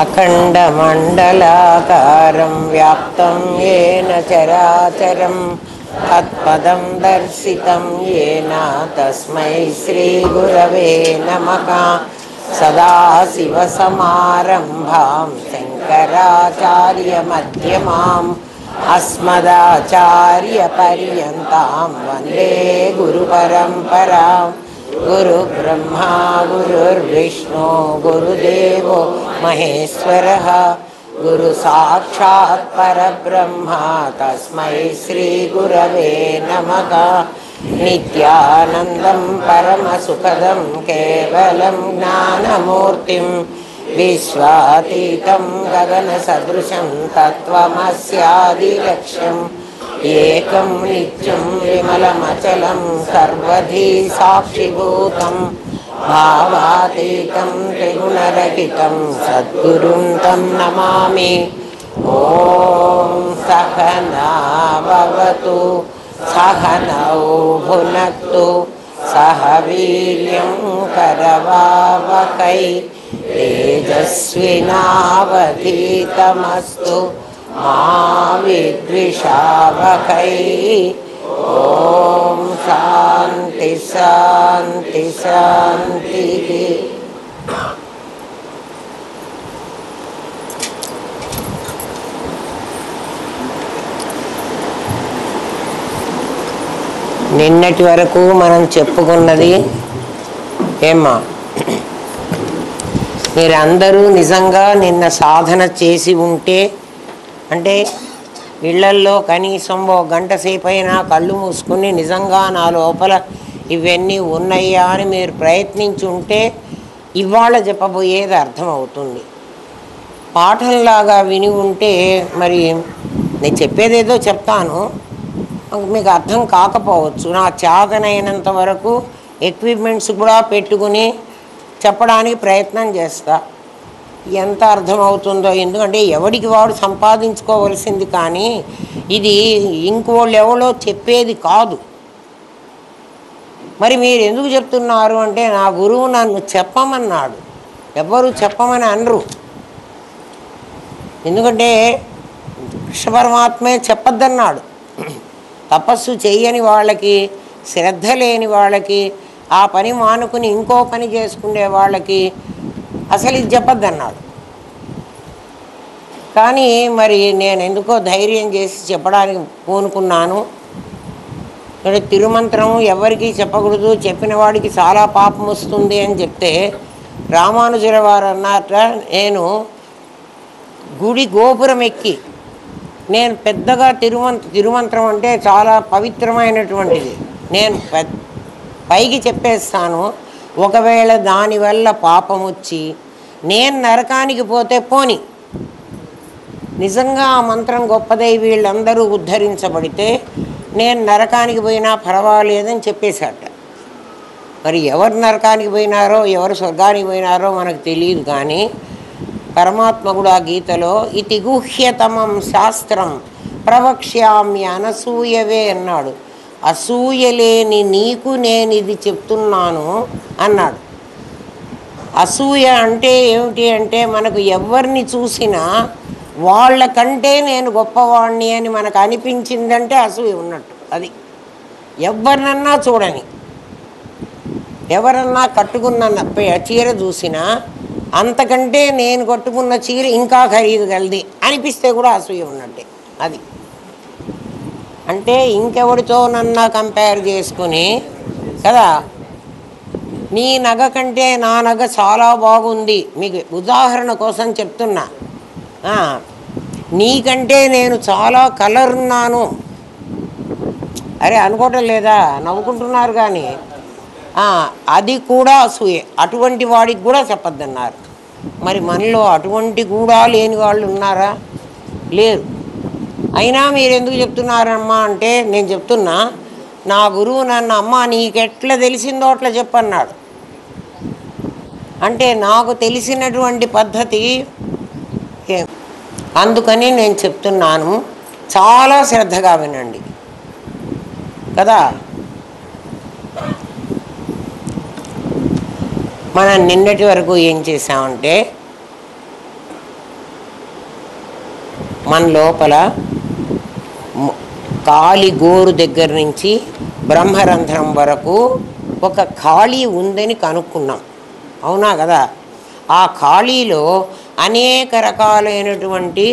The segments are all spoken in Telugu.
అఖండమండలాకారం వ్యాప్తం येन చరాచరం తత్పదం దర్శితం येन తస్మై శ్రీగురవే నమః. సదాశివసమారంభాం శంకరాచార్యమధ్యమాం అస్మదాచార్యపర్యంతాం వందే గురుపరంపరాం. గురుబ్రహ్మా గురుర్విష్ణు గురుదేవో మహేశ్వరః. గురు సాక్షాత్ పరబ్రహ్మ తస్మై శ్రీ గురవే నమః. నిత్యానందం పరమసుఖదం కేవలం జ్ఞానమూర్తిం విశ్వాతీతం గగన సదృశం తత్వమస్యాదిలక్ష్యం. ఏకం నిత్యం విమలమచలం సర్వధీ సాక్షిభూతం భావాతీతం త్రిగుణరహితం సద్గురుం తం నమామి. ఓం సహనా భవతు సహనౌ భునక్తు సహ వీర్యం కరవావహై తేజస్వినావధీతమస్తు మా విద్విషావహై. ఓం శాంతి శాంతి శాంతి. నిన్నటి వరకు మనం చెప్పుకున్నది ఏమ్మా, మీరందరూ నిజంగా నిన్న సాధన చేసి ఉంటే, అంటే ఇళ్లల్లో కనీసం ఓ గంట సేపు అయినా కళ్ళు మూసుకుని నిజంగా నా లోపల ఇవన్నీ ఉన్నాయా అని మీరు ప్రయత్నించి ఉంటే ఇవాళ చెప్పబోయేది అర్థమవుతుంది. పాఠంలాగా విని ఉంటే మరి నేను చెప్పేదేదో చెప్తాను, మీకు అర్థం కాకపోవచ్చు. నా చేతనైనంత వరకు ఎక్విప్మెంట్స్ కూడా పెట్టుకుని చెప్పడానికి ప్రయత్నం చేస్తా. ఎంత అర్థమవుతుందో, ఎందుకంటే ఎవడికి వాడు సంపాదించుకోవలసింది, కానీ ఇది ఇంకోళ్ళు ఎవరో చెప్పేది కాదు. మరి మీరు ఎందుకు చెప్తున్నారు అంటే, నా గురువు నన్ను చెప్పమన్నాడు, ఎవ్వరూ చెప్పమని అనరు. ఎందుకంటే కృష్ణ పరమాత్మే చెప్పద్దన్నాడు. తపస్సు చెయ్యని వాళ్ళకి, శ్రద్ధ లేని వాళ్ళకి, ఆ పని మానుకుని ఇంకో పని చేసుకునే వాళ్ళకి అసలు ఇది చెప్పద్దన్నాడు. కానీ మరి నేను ఎందుకో ధైర్యం చేసి చెప్పడానికి పూనుకున్నాను. అంటే తిరుమంత్రం ఎవరికి చెప్పకూడదు, చెప్పిన వాడికి చాలా పాపం వస్తుంది అని చెప్తే రామానుజుల వారు అన్నట, నేను గుడి గోపురం ఎక్కి నేను పెద్దగా తిరుమంత్రం అంటే చాలా పవిత్రమైనటువంటిది, నేను పైకి చెప్పేస్తాను. ఒకవేళ దానివల్ల పాపం వచ్చి నేను నరకానికి పోతే పోని, నిజంగా ఆ మంత్రం గొప్పదై వీళ్ళందరూ ఉద్ధరించబడితే నేను నరకానికి పోయినా పర్వాలేదని చెప్పేశాట. మరి ఎవరు నరకానికి పోయినారో ఎవరు స్వర్గానికి పోయినారో మనకు తెలియదు, కానీ పరమాత్మ కూడా గీతలో ఇతి గుహ్యతమం శాస్త్రం ప్రవక్ష్యామి అనసూయవే అన్నాడు. అసూయ లేని నీకు నేను ఇది చెప్తున్నాను అన్నాడు. అసూయ అంటే ఏమిటి అంటే, మనకు ఎవరిని చూసినా వాళ్ళకంటే నేను గొప్పవాణ్ణి అని మనకు అనిపించిందంటే అసూయ ఉన్నట్టు. అది ఎవరినన్నా చూడని, ఎవరన్నా కట్టుకున్న చీర చూసినా అంతకంటే నేను కట్టుకున్న చీర ఇంకా ఖరీదు గలది అనిపిస్తే కూడా అసూయ ఉన్నట్టే. అది అంటే ఇంకెవరితోనన్నా కంపేర్ చేసుకుని కదా, నీ నగ కంటే నా నగ చాలా బాగుంది, మీకు ఉదాహరణ కోసం చెప్తున్నా. నీకంటే నేను చాలా కలర్ ఉన్నాను అరే అనుకోవటం లేదా, నవ్వుకుంటున్నారు కానీ అది కూడా అసూయే. అటువంటి వాడికి కూడా చెప్పద్దన్నారు. మరి మనలో అటువంటి కూడా లేని వాళ్ళు ఉన్నారా? లేరు. అయినా మీరు ఎందుకు చెప్తున్నారమ్మా అంటే, నేను చెప్తున్నా, నా గురువు నన్ను అమ్మ నీకెట్లా తెలిసిందో అట్లా చెప్పన్నాడు. అంటే నాకు తెలిసినటువంటి పద్ధతి, అందుకని నేను చెప్తున్నాను, చాలా శ్రద్ధగా వినండి కదా. మనం నిన్నటి వరకు ఏం చేసామంటే, మన లోపల కాలి గోరు దగ్గర నుంచి బ్రహ్మరంధ్రం వరకు ఒక ఖాళీ ఉందని కనుక్కున్నాం. అవునా కదా? ఆ ఖాళీలో అనేక రకాలైనటువంటి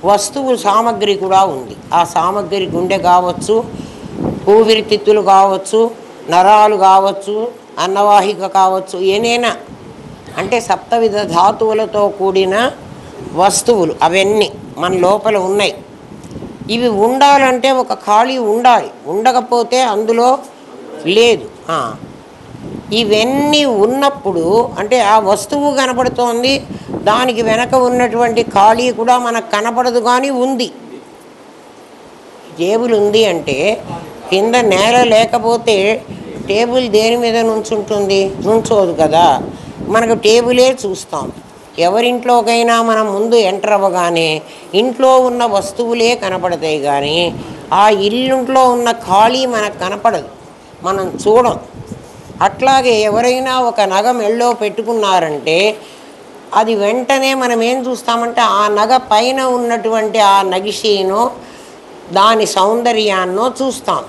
వస్తువు సామగ్రి కూడా ఉంది. ఆ సామగ్రి గుండె కావచ్చు, ఊపిరితిత్తులు కావచ్చు, నరాలు కావచ్చు, అన్నవాహిక కావచ్చు, ఏనైనా అంటే సప్తవిధ ధాతువులతో కూడిన వస్తువులు అవన్నీ మన లోపల ఉన్నాయి. ఇవి ఉండాలంటే ఒక ఖాళీ ఉండాలి, ఉండకపోతే అందులో లేదు. ఇవన్నీ ఉన్నప్పుడు అంటే ఆ వస్తువు కనపడుతోంది, దానికి వెనక ఉన్నటువంటి ఖాళీ కూడా మనకు కనపడదు, కానీ ఉంది. టేబుల్ ఉంది అంటే కింద నేల లేకపోతే టేబుల్ దేని మీద నుంచుంటుంది? నుంచోదు కదా. మనకు టేబులే చూస్తాం. ఎవరింట్లోకైనా మనం ముందు ఎంటర్ అవ్వగానే ఇంట్లో ఉన్న వస్తువులే కనపడతాయి, కానీ ఆ ఇల్లుంట్లో ఉన్న ఖాళీ మనకు కనపడదు, మనం చూడం. అట్లాగే ఎవరైనా ఒక నగ మెళ్ళో పెట్టుకున్నారంటే అది వెంటనే మనం ఏం చూస్తామంటే ఆ నగ పైన ఉన్నటువంటి ఆ నగిషీనో దాని సౌందర్యాన్నో చూస్తాం.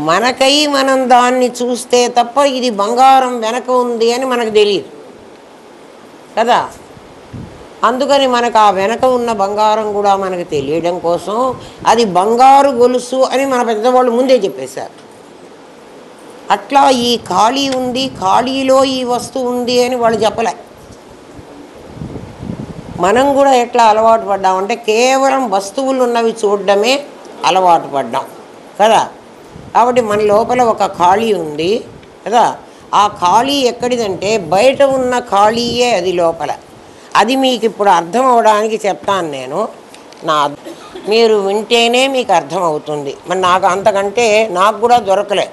మనకై మనం దాన్ని చూస్తే తప్ప ఇది బంగారం వెనక ఉంది అని మనకు తెలియదు కదా. అందుకని మనకు ఆ వెనక ఉన్న బంగారం కూడా మనకు తెలియడం కోసం అది బంగారు గొలుసు అని మన పెద్దవాళ్ళు ముందే చెప్పేశారు. అట్లా ఈ ఖాళీ ఉంది, ఖాళీలో ఈ వస్తువు ఉంది అని వాళ్ళు చెప్పలే. మనం కూడా ఎట్లా అలవాటు పడ్డామంటే కేవలం వస్తువులు ఉన్నవి చూడడమే అలవాటు పడ్డాం కదా. కాబట్టి మన లోపల ఒక ఖాళీ ఉంది కదా. ఆ ఖాళీ ఎక్కడిదంటే బయట ఉన్న ఖాళీయే అది లోపల. అది మీకు ఇప్పుడు అర్థం అవడానికి చెప్తాను నేను. మీరు వింటేనే మీకు అర్థమవుతుంది. మరి నాకు అంతకంటే నాకు కూడా దొరకలే.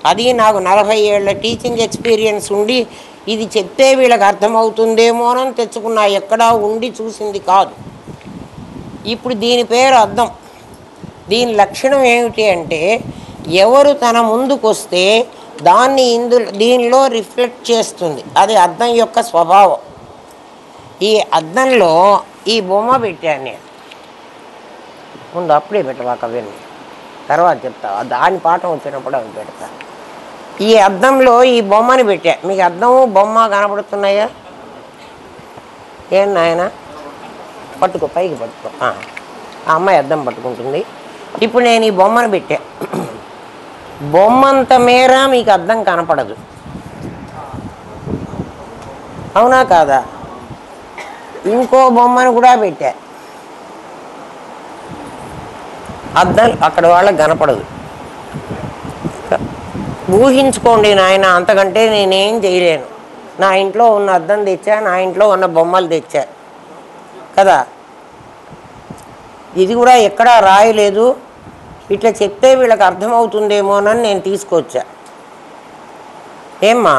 అది నాకు 40 ఏళ్ల టీచింగ్ ఎక్స్పీరియన్స్ ఉండి ఇది చెప్తే వీళ్ళకి అర్థమవుతుందేమోనని తెచ్చుకున్నా, ఎక్కడా ఉండి చూసింది కాదు. ఇప్పుడు దీని పేరు అద్దం. దీని లక్షణం ఏమిటి అంటే ఎవరు తన ముందుకు వస్తే దాన్ని దీనిలో రిఫ్లెక్ట్ చేస్తుంది. అది అద్దం యొక్క స్వభావం. ఈ అద్దంలో ఈ బొమ్మ పెట్టాను నేను. ముందు అప్పుడే పెట్టవాక అవన్నీ తర్వాత చెప్తా, దాని పాఠం వచ్చినప్పుడు అవి పెడతా. ఈ అద్దంలో ఈ బొమ్మని పెట్టా. మీకు అద్దము బొమ్మ కనపడుతున్నాయా? ఏం నాయన పట్టుకో, పైకి పట్టుకో. ఆ అమ్మాయి అద్దం పట్టుకుంటుంది. ఇప్పుడు నేను ఈ బొమ్మను పెట్టా. బొమ్మంత మేర మీకు అద్దం కనపడదు, అవునా కాదా? ఇంకో బొమ్మను కూడా పెట్టా. అద్దం అక్కడ వాళ్ళకి కనపడదు. ఊహించుకోండి నాయన, అంతకంటే నేనేం చేయలేను. నా ఇంట్లో ఉన్న అద్దం తెచ్చా, నా ఇంట్లో ఉన్న బొమ్మలు తెచ్చా కదా. ఇది కూడా ఎక్కడా రాయలేదు. ఇట్లా చెప్తే వీళ్ళకి అర్థమవుతుందేమోనని నేను తీసుకొచ్చా. ఏమ్మా,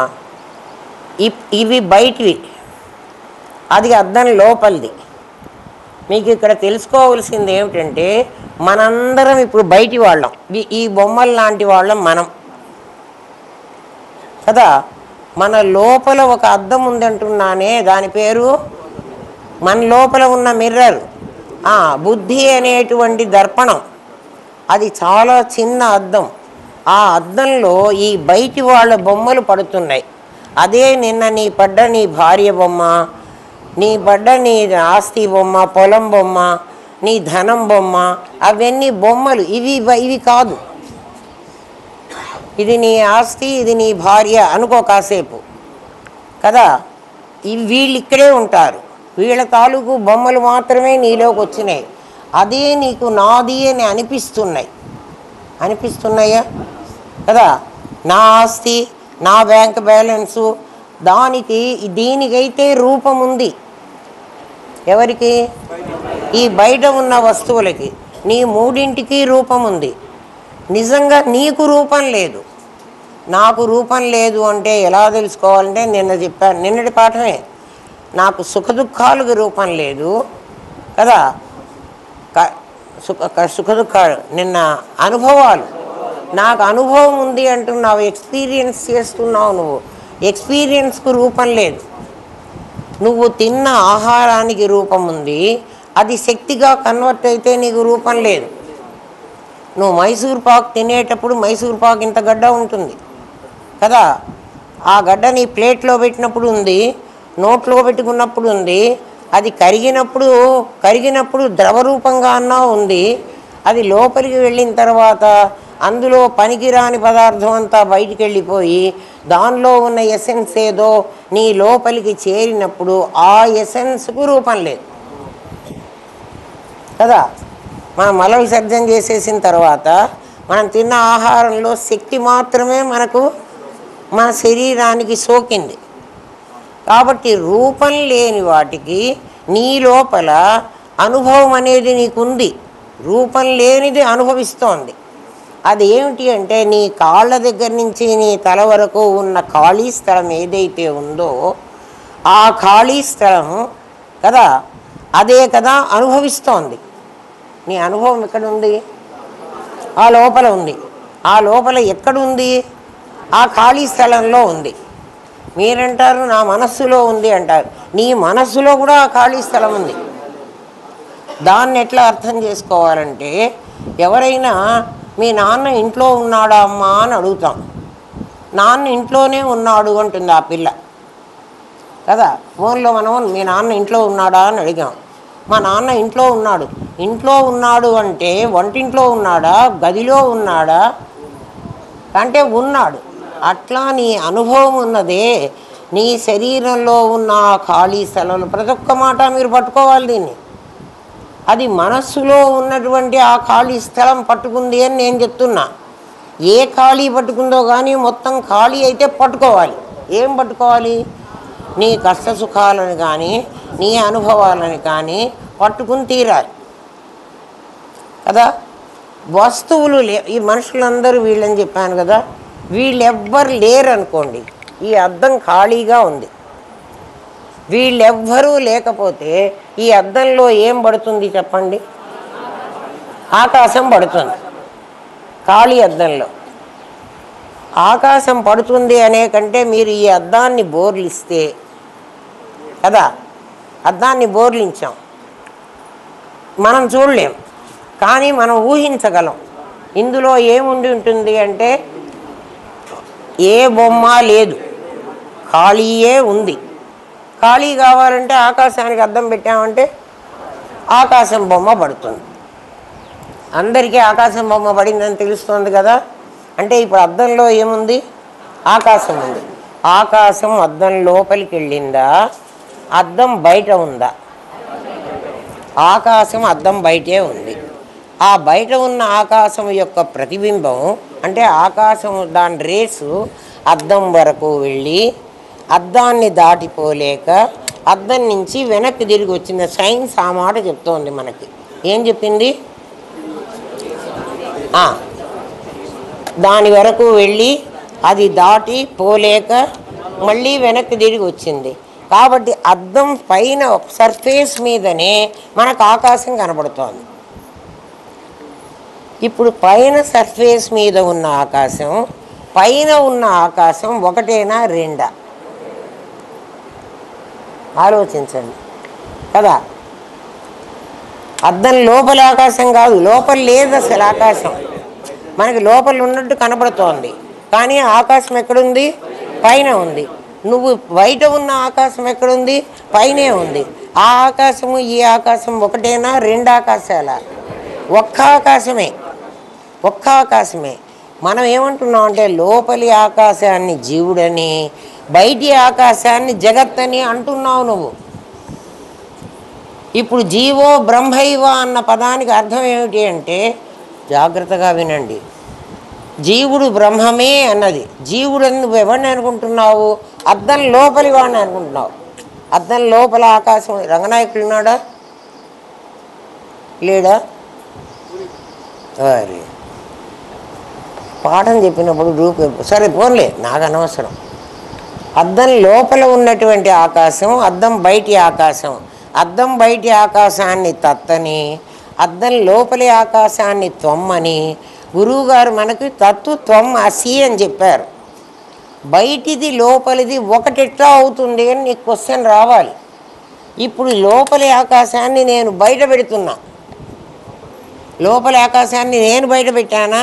ఇవి బయటివి, అది అద్దం లోపలిది. మీకు ఇక్కడ తెలుసుకోవాల్సింది ఏమిటంటే మనందరం ఇప్పుడు బయటి వాళ్ళం, ఈ బొమ్మల లాంటి వాళ్ళం మనం కదా. మన లోపల ఒక అద్దం ఉందంటున్నానే, దాని పేరు మన లోపల ఉన్న మిర్రర్. బుద్ధి అనేటువంటి దర్పణం, అది చాలా చిన్న అద్దం. ఆ అద్దంలో ఈ బయటి వాళ్ళ బొమ్మలు పడుతున్నాయి. అదే నిన్న నీ పడ్డ నీ భార్య బొమ్మ, నీ పడ్డ నీ ఆస్తి బొమ్మ, పొలం బొమ్మ, నీ ధనం బొమ్మ, అవన్నీ బొమ్మలు. ఇవి కాదు. ఇది నీ ఆస్తి, ఇది నీ భార్య అనుకో కాసేపు కదా. వీళ్ళు ఇక్కడే ఉంటారు, వీళ్ళ తాలూకు బొమ్మలు మాత్రమే నీలోకి వచ్చినాయి. అదే నీకు నాది అని అనిపిస్తున్నాయా కదా. నా ఆస్తి, నా బ్యాంక్ బ్యాలెన్సు, దీనికైతే రూపం ఉంది. ఎవరికి? ఈ బయట ఉన్న వస్తువులకి. నీ మూడింటికి రూపం ఉంది. నిజంగా నీకు రూపం లేదు. నాకు రూపం లేదు అంటే ఎలా తెలుసుకోవాలంటే నిన్న చెప్పాను, నిన్నటి పాఠమే. నాకు సుఖదుఖాలకు రూపం లేదు కదా. సుఖదుఖాలు నిన్న అనుభవాలు, నాకు అనుభవం ఉంది అంటున్నావు, ఎక్స్పీరియన్స్ చేస్తున్నావు. నువ్వు ఎక్స్పీరియన్స్కు రూపం లేదు. నువ్వు తిన్న ఆహారానికి రూపం ఉంది, అది శక్తిగా కన్వర్ట్ అయితే నీకు రూపం లేదు. నువ్వు మైసూర్ పాకు తినేటప్పుడు మైసూర్ పాకు ఇంత గడ్డ ఉంటుంది కదా, ఆ గడ్డ నీ ప్లేట్లో పెట్టినప్పుడు ఉంది, నోట్లో పెట్టుకున్నప్పుడు ఉంది, అది కరిగినప్పుడు ద్రవరూపంగా అన్నా ఉంది. అది లోపలికి వెళ్ళిన తర్వాత అందులో పనికిరాని పదార్థం అంతా బయటికి వెళ్ళిపోయి దానిలో ఉన్న ఎసెన్స్ ఏదో నీ లోపలికి చేరినప్పుడు ఆ ఎసెన్స్కు రూపం లేదు కదా. మనం మల విసర్జన చేసేసిన తర్వాత మనం తిన్న ఆహారంలో శక్తి మాత్రమే మనకు మన శరీరానికి సోకింది. కాబట్టి రూపం లేని వాటికి నీ లోపల అనుభవం అనేది నీకుంది, రూపం లేనిది అనుభవిస్తోంది. అది ఏమిటి అంటే నీ కాళ్ళ దగ్గర నుంచి నీ తల వరకు ఉన్న ఖాళీ స్థలం ఏదైతే ఉందో ఆ ఖాళీ స్థలం కదా, అదే కదా అనుభవిస్తోంది. నీ అనుభవం ఎక్కడుంది? ఆ లోపల ఉంది. ఆ లోపల ఎక్కడుంది? ఆ ఖాళీ స్థలంలో ఉంది. మీరంటారు నా మనస్సులో ఉంది అంటారు. నీ మనస్సులో కూడా ఆ ఖాళీ స్థలం ఉంది. దాన్ని ఎట్లా అర్థం చేసుకోవాలంటే, ఎవరైనా మీ నాన్న ఇంట్లో ఉన్నాడా అమ్మా అని అడుగుతాం. నాన్న ఇంట్లోనే ఉన్నాడు అంటుంది ఆ పిల్ల కదా. ఫోన్లో మనం మీ నాన్న ఇంట్లో ఉన్నాడా అని అడిగాం. మా నాన్న ఇంట్లో ఉన్నాడు. ఇంట్లో ఉన్నాడు అంటే వంటింట్లో ఉన్నాడా, గదిలో ఉన్నాడా అంటే ఉన్నాడు. అట్లా నీ అనుభవం ఉన్నదే నీ శరీరంలో ఉన్న ఖాళీ స్థలంలో ప్రతి ఒక్క మాట మీరు పట్టుకోవాలి దీన్ని. అది మనస్సులో ఉన్నటువంటి ఆ ఖాళీ స్థలం పట్టుకుంది అని నేను చెప్తున్నా. ఏ ఖాళీ పట్టుకుందో కానీ మొత్తం ఖాళీ అయితే పట్టుకోవాలి. ఏం పట్టుకోవాలి? నీ కష్ట సుఖాలను కానీ నీ అనుభవాలను కానీ పట్టుకుని తీరాలి కదా. వస్తువులు ఈ మనుషులందరూ వీళ్ళని చెప్పాను కదా, వీళ్ళెవ్వరు లేరు అనుకోండి, ఈ అద్దం ఖాళీగా ఉంది. వీళ్ళెవ్వరూ లేకపోతే ఈ అద్దంలో ఏం పడుతుంది చెప్పండి? ఆకాశం పడుతుంది. ఖాళీ అద్దంలో ఆకాశం పడుతుంది అనే కంటే మీరు ఈ అద్దాన్ని బోర్లిస్తే కదా, అద్దాన్ని బోర్లించాం, మనం చూడలేం కానీ మనం ఊహించగలం. ఇందులో ఏముండి ఉంటుంది అంటే ఏ బొమ్మ లేదు, ఖాళీయే ఉంది. ఖాళీ కావాలంటే ఆకాశానికి అద్దం పెట్టామంటే ఆకాశం బొమ్మ పడుతుంది. అందరికీ ఆకాశం బొమ్మ పడిందని తెలుస్తుంది కదా. అంటే ఇప్పుడు అద్దంలో ఏముంది? ఆకాశం ఉంది. ఆకాశం అద్దం లోపలికి వెళ్ళిందా, అద్దం బయట ఉందా? ఆకాశం అద్దం బయటే ఉంది. ఆ బయట ఉన్న ఆకాశం యొక్క ప్రతిబింబం అంటే ఆకాశం దాని రేసు అద్దం వరకు వెళ్ళి అద్దాన్ని దాటిపోలేక అద్దం నుంచి వెనక్కి తిరిగి వచ్చిన సైన్స్ ఆ మాట చెప్తోంది మనకి. ఏం చెప్పింది? దాని వరకు వెళ్ళి అది దాటి పోలేక మళ్ళీ వెనక్కి తిరిగి వచ్చింది. కాబట్టి అద్దం పైన సర్ఫేస్ మీదనే మనకు ఆకాశం కనబడుతోంది. ఇప్పుడు పైన సర్ఫేస్ మీద ఉన్న ఆకాశం, పైన ఉన్న ఆకాశం ఒకటేనా రెండా? ఆలోచించండి కదా. అద్దం లోపల ఆకాశం కాదు, లోపల లేదు అసలు ఆకాశం. మనకి లోపల ఉన్నట్టు కనబడుతోంది కానీ ఆకాశం ఎక్కడుంది? పైన ఉంది. నువ్వు బయట ఉన్న ఆకాశం ఎక్కడుంది? పైనే ఉంది. ఆ ఆకాశము ఈ ఆకాశం ఒకటేనా రెండు ఆకాశాల? ఒక్క ఆకాశమే, ఒక్క ఆకాశమే. మనం ఏమంటున్నాం అంటే లోపలి ఆకాశాన్ని జీవుడని, బయటి ఆకాశాన్ని జగత్తని అంటున్నావు నువ్వు. ఇప్పుడు జీవో బ్రహ్మైవ అన్న పదానికి అర్థం ఏమిటి అంటే, జాగ్రత్తగా వినండి, జీవుడు బ్రహ్మమే అన్నది. జీవుడని నువ్వు ఎవరిని అనుకుంటున్నావు? అద్దం లోపలి వాడిని అనుకుంటున్నావు. అద్దం లోపల ఆకాశం. రంగనాయకుడు ఉన్నాడా లేడా? పాఠం చెప్పినప్పుడు గ్రూప్ సరే పోన్లే, నాకు అనవసరం. అద్దం లోపల ఉన్నటువంటి ఆకాశం, అద్దం బయటి ఆకాశం. అద్దం బయటి ఆకాశాన్ని తత్తని, అద్దం లోపలి ఆకాశాన్ని త్వమ్మని గురువుగారు మనకి తత్తు త్వం అసి అని చెప్పారు. బయటిది లోపలిది ఒకటి ఎట్లా అవుతుంది అని నీకు క్వశ్చన్ రావాలి. ఇప్పుడు లోపలి ఆకాశాన్ని నేను బయట పెడుతున్నా. లోపలి ఆకాశాన్ని నేను బయట పెట్టానా?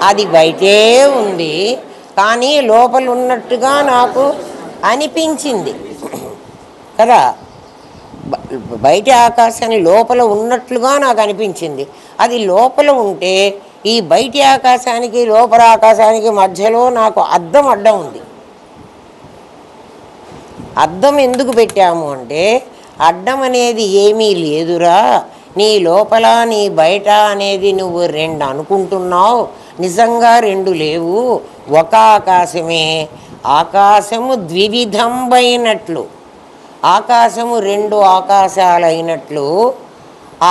అది బయటే ఉంది, కానీ లోపల ఉన్నట్టుగా నాకు అనిపించింది కదా. బయట ఆకాశాన్ని లోపల ఉన్నట్లుగా నాకు అనిపించింది. అది లోపల ఉంటే ఈ బయటి ఆకాశానికి లోపల ఆకాశానికి మధ్యలో నాకు అద్దం అడ్డం ఉంది. అద్దం ఎందుకు పెట్టాము అంటే, అడ్డం అనేది ఏమీ లేదురా, నీ లోపల నీ బయట అనేది నువ్వు రెండు అనుకుంటున్నావు, నిజంగా రెండు లేవు, ఒక ఆకాశమే. ఆకాశము ద్వివిధంబైనట్లు, ఆకాశము రెండు ఆకాశాలైనట్లు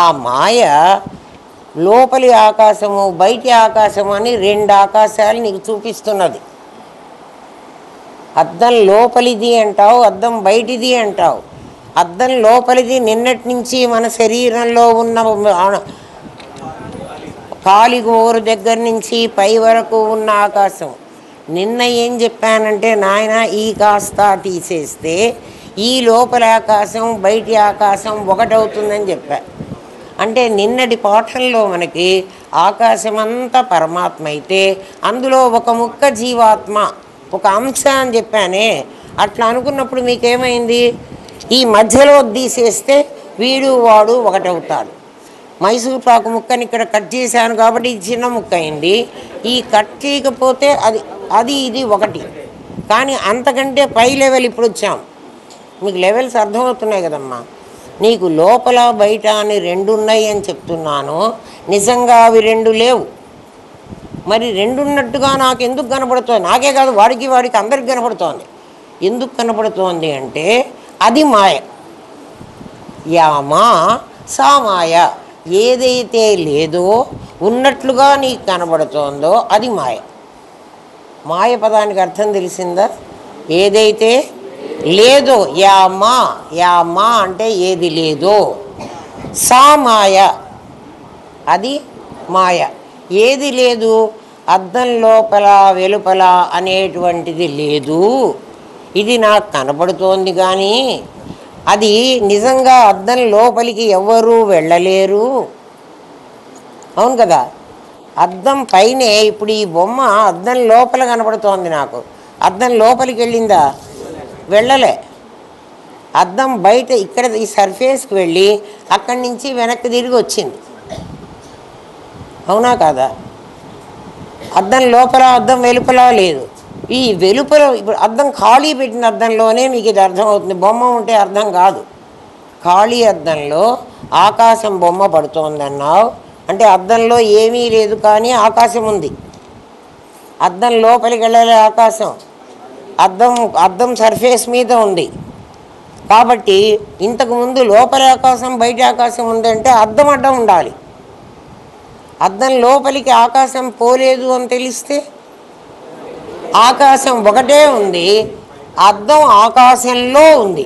ఆ మాయ లోపలి ఆకాశము బయటి ఆకాశము అని రెండు ఆకాశాలు నీకు చూపిస్తున్నది. అద్దం లోపలిది అంటావు, అద్దం బయటిది అంటావు. అద్దం లోపలిది నిన్నటి నుంచి మన శరీరంలో ఉన్న కాలిగోరు దగ్గర నుంచి పై వరకు ఉన్న ఆకాశం. నిన్న ఏం చెప్పానంటే, నాయన ఈ కాస్త తీసేస్తే ఈ లోపల ఆకాశం బయటి ఆకాశం ఒకటవుతుందని చెప్పా. అంటే నిన్నటి పాఠంలో మనకి ఆకాశమంతా పరమాత్మ అయితే అందులో ఒక ముక్క జీవాత్మ, ఒక అంశ అని చెప్పానే. అట్లా అనుకున్నప్పుడు మీకేమైంది? ఈ మధ్యలో తీసేస్తే వీడు వాడు ఒకటవుతాడు. మైసూర్ పాకు ముక్కని ఇక్కడ కట్ చేశాను కాబట్టి ఇది చిన్న ముక్క అయింది. ఈ కట్ చేయకపోతే అది ఇది ఒకటి. కానీ అంతకంటే పై లెవెల్ ఇప్పుడు వచ్చాం. మీకు లెవెల్స్ అర్థమవుతున్నాయి కదమ్మా. నీకు లోపల బయట అని రెండు ఉన్నాయి అని చెప్తున్నాను, నిజంగా అవి రెండు లేవు. మరి రెండున్నట్టుగా నాకు ఎందుకు కనపడుతోంది? నాకే కాదు, వాడికి అందరికి కనపడుతోంది. ఎందుకు కనపడుతోంది అంటే అది మాయ. యామా సా మాయ. ఏదైతే లేదో ఉన్నట్లుగా నీకు కనబడుతోందో అది మాయ. మాయ పదానికి అర్థం తెలిసిందా? ఏదైతే లేదో, యామా అంటే ఏది లేదో, సా మాయ అది మాయ. ఏది లేదు? అద్దం లోపల వెలుపల అనేటువంటిది లేదు. ఇది నాకు కనబడుతోంది కానీ అది నిజంగా అద్దం లోపలికి ఎవ్వరూ వెళ్ళలేరు. అవును కదా. అద్దం పైనే ఇప్పుడు ఈ బొమ్మ అద్దం లోపల కనబడుతోంది నాకు. అద్దం లోపలికి వెళ్ళిందా? వెళ్ళలే. అద్దం బయట ఇక్కడ ఈ సర్ఫేస్కి వెళ్ళి అక్కడి నుంచి వెనక్కి తిరిగి వచ్చింది. అవునా కాదా? అద్దం లోపల అద్దం వెలుపల లేదు. ఈ వెలుపల ఇప్పుడు అద్దం ఖాళీ పెట్టిన అద్దంలోనే మీకు ఇది అర్థమవుతుంది. బొమ్మ ఉంటే అర్థం కాదు. ఖాళీ అద్దంలో ఆకాశం బొమ్మ పడుతోందన్నావు అంటే అద్దంలో ఏమీ లేదు కానీ ఆకాశం ఉంది. అద్దం లోపలికి వెళ్ళలే ఆకాశం. అద్దం సర్ఫేస్ మీద ఉంది. కాబట్టి ఇంతకుముందు లోపలి ఆకాశం బయట ఆకాశం ఉందంటే అద్దం అడ్డం ఉండాలి. అద్దం లోపలికి ఆకాశం పోలేదు అని తెలిస్తే ఆకాశం ఒకటే ఉంది, అద్దం ఆకాశంలో ఉంది.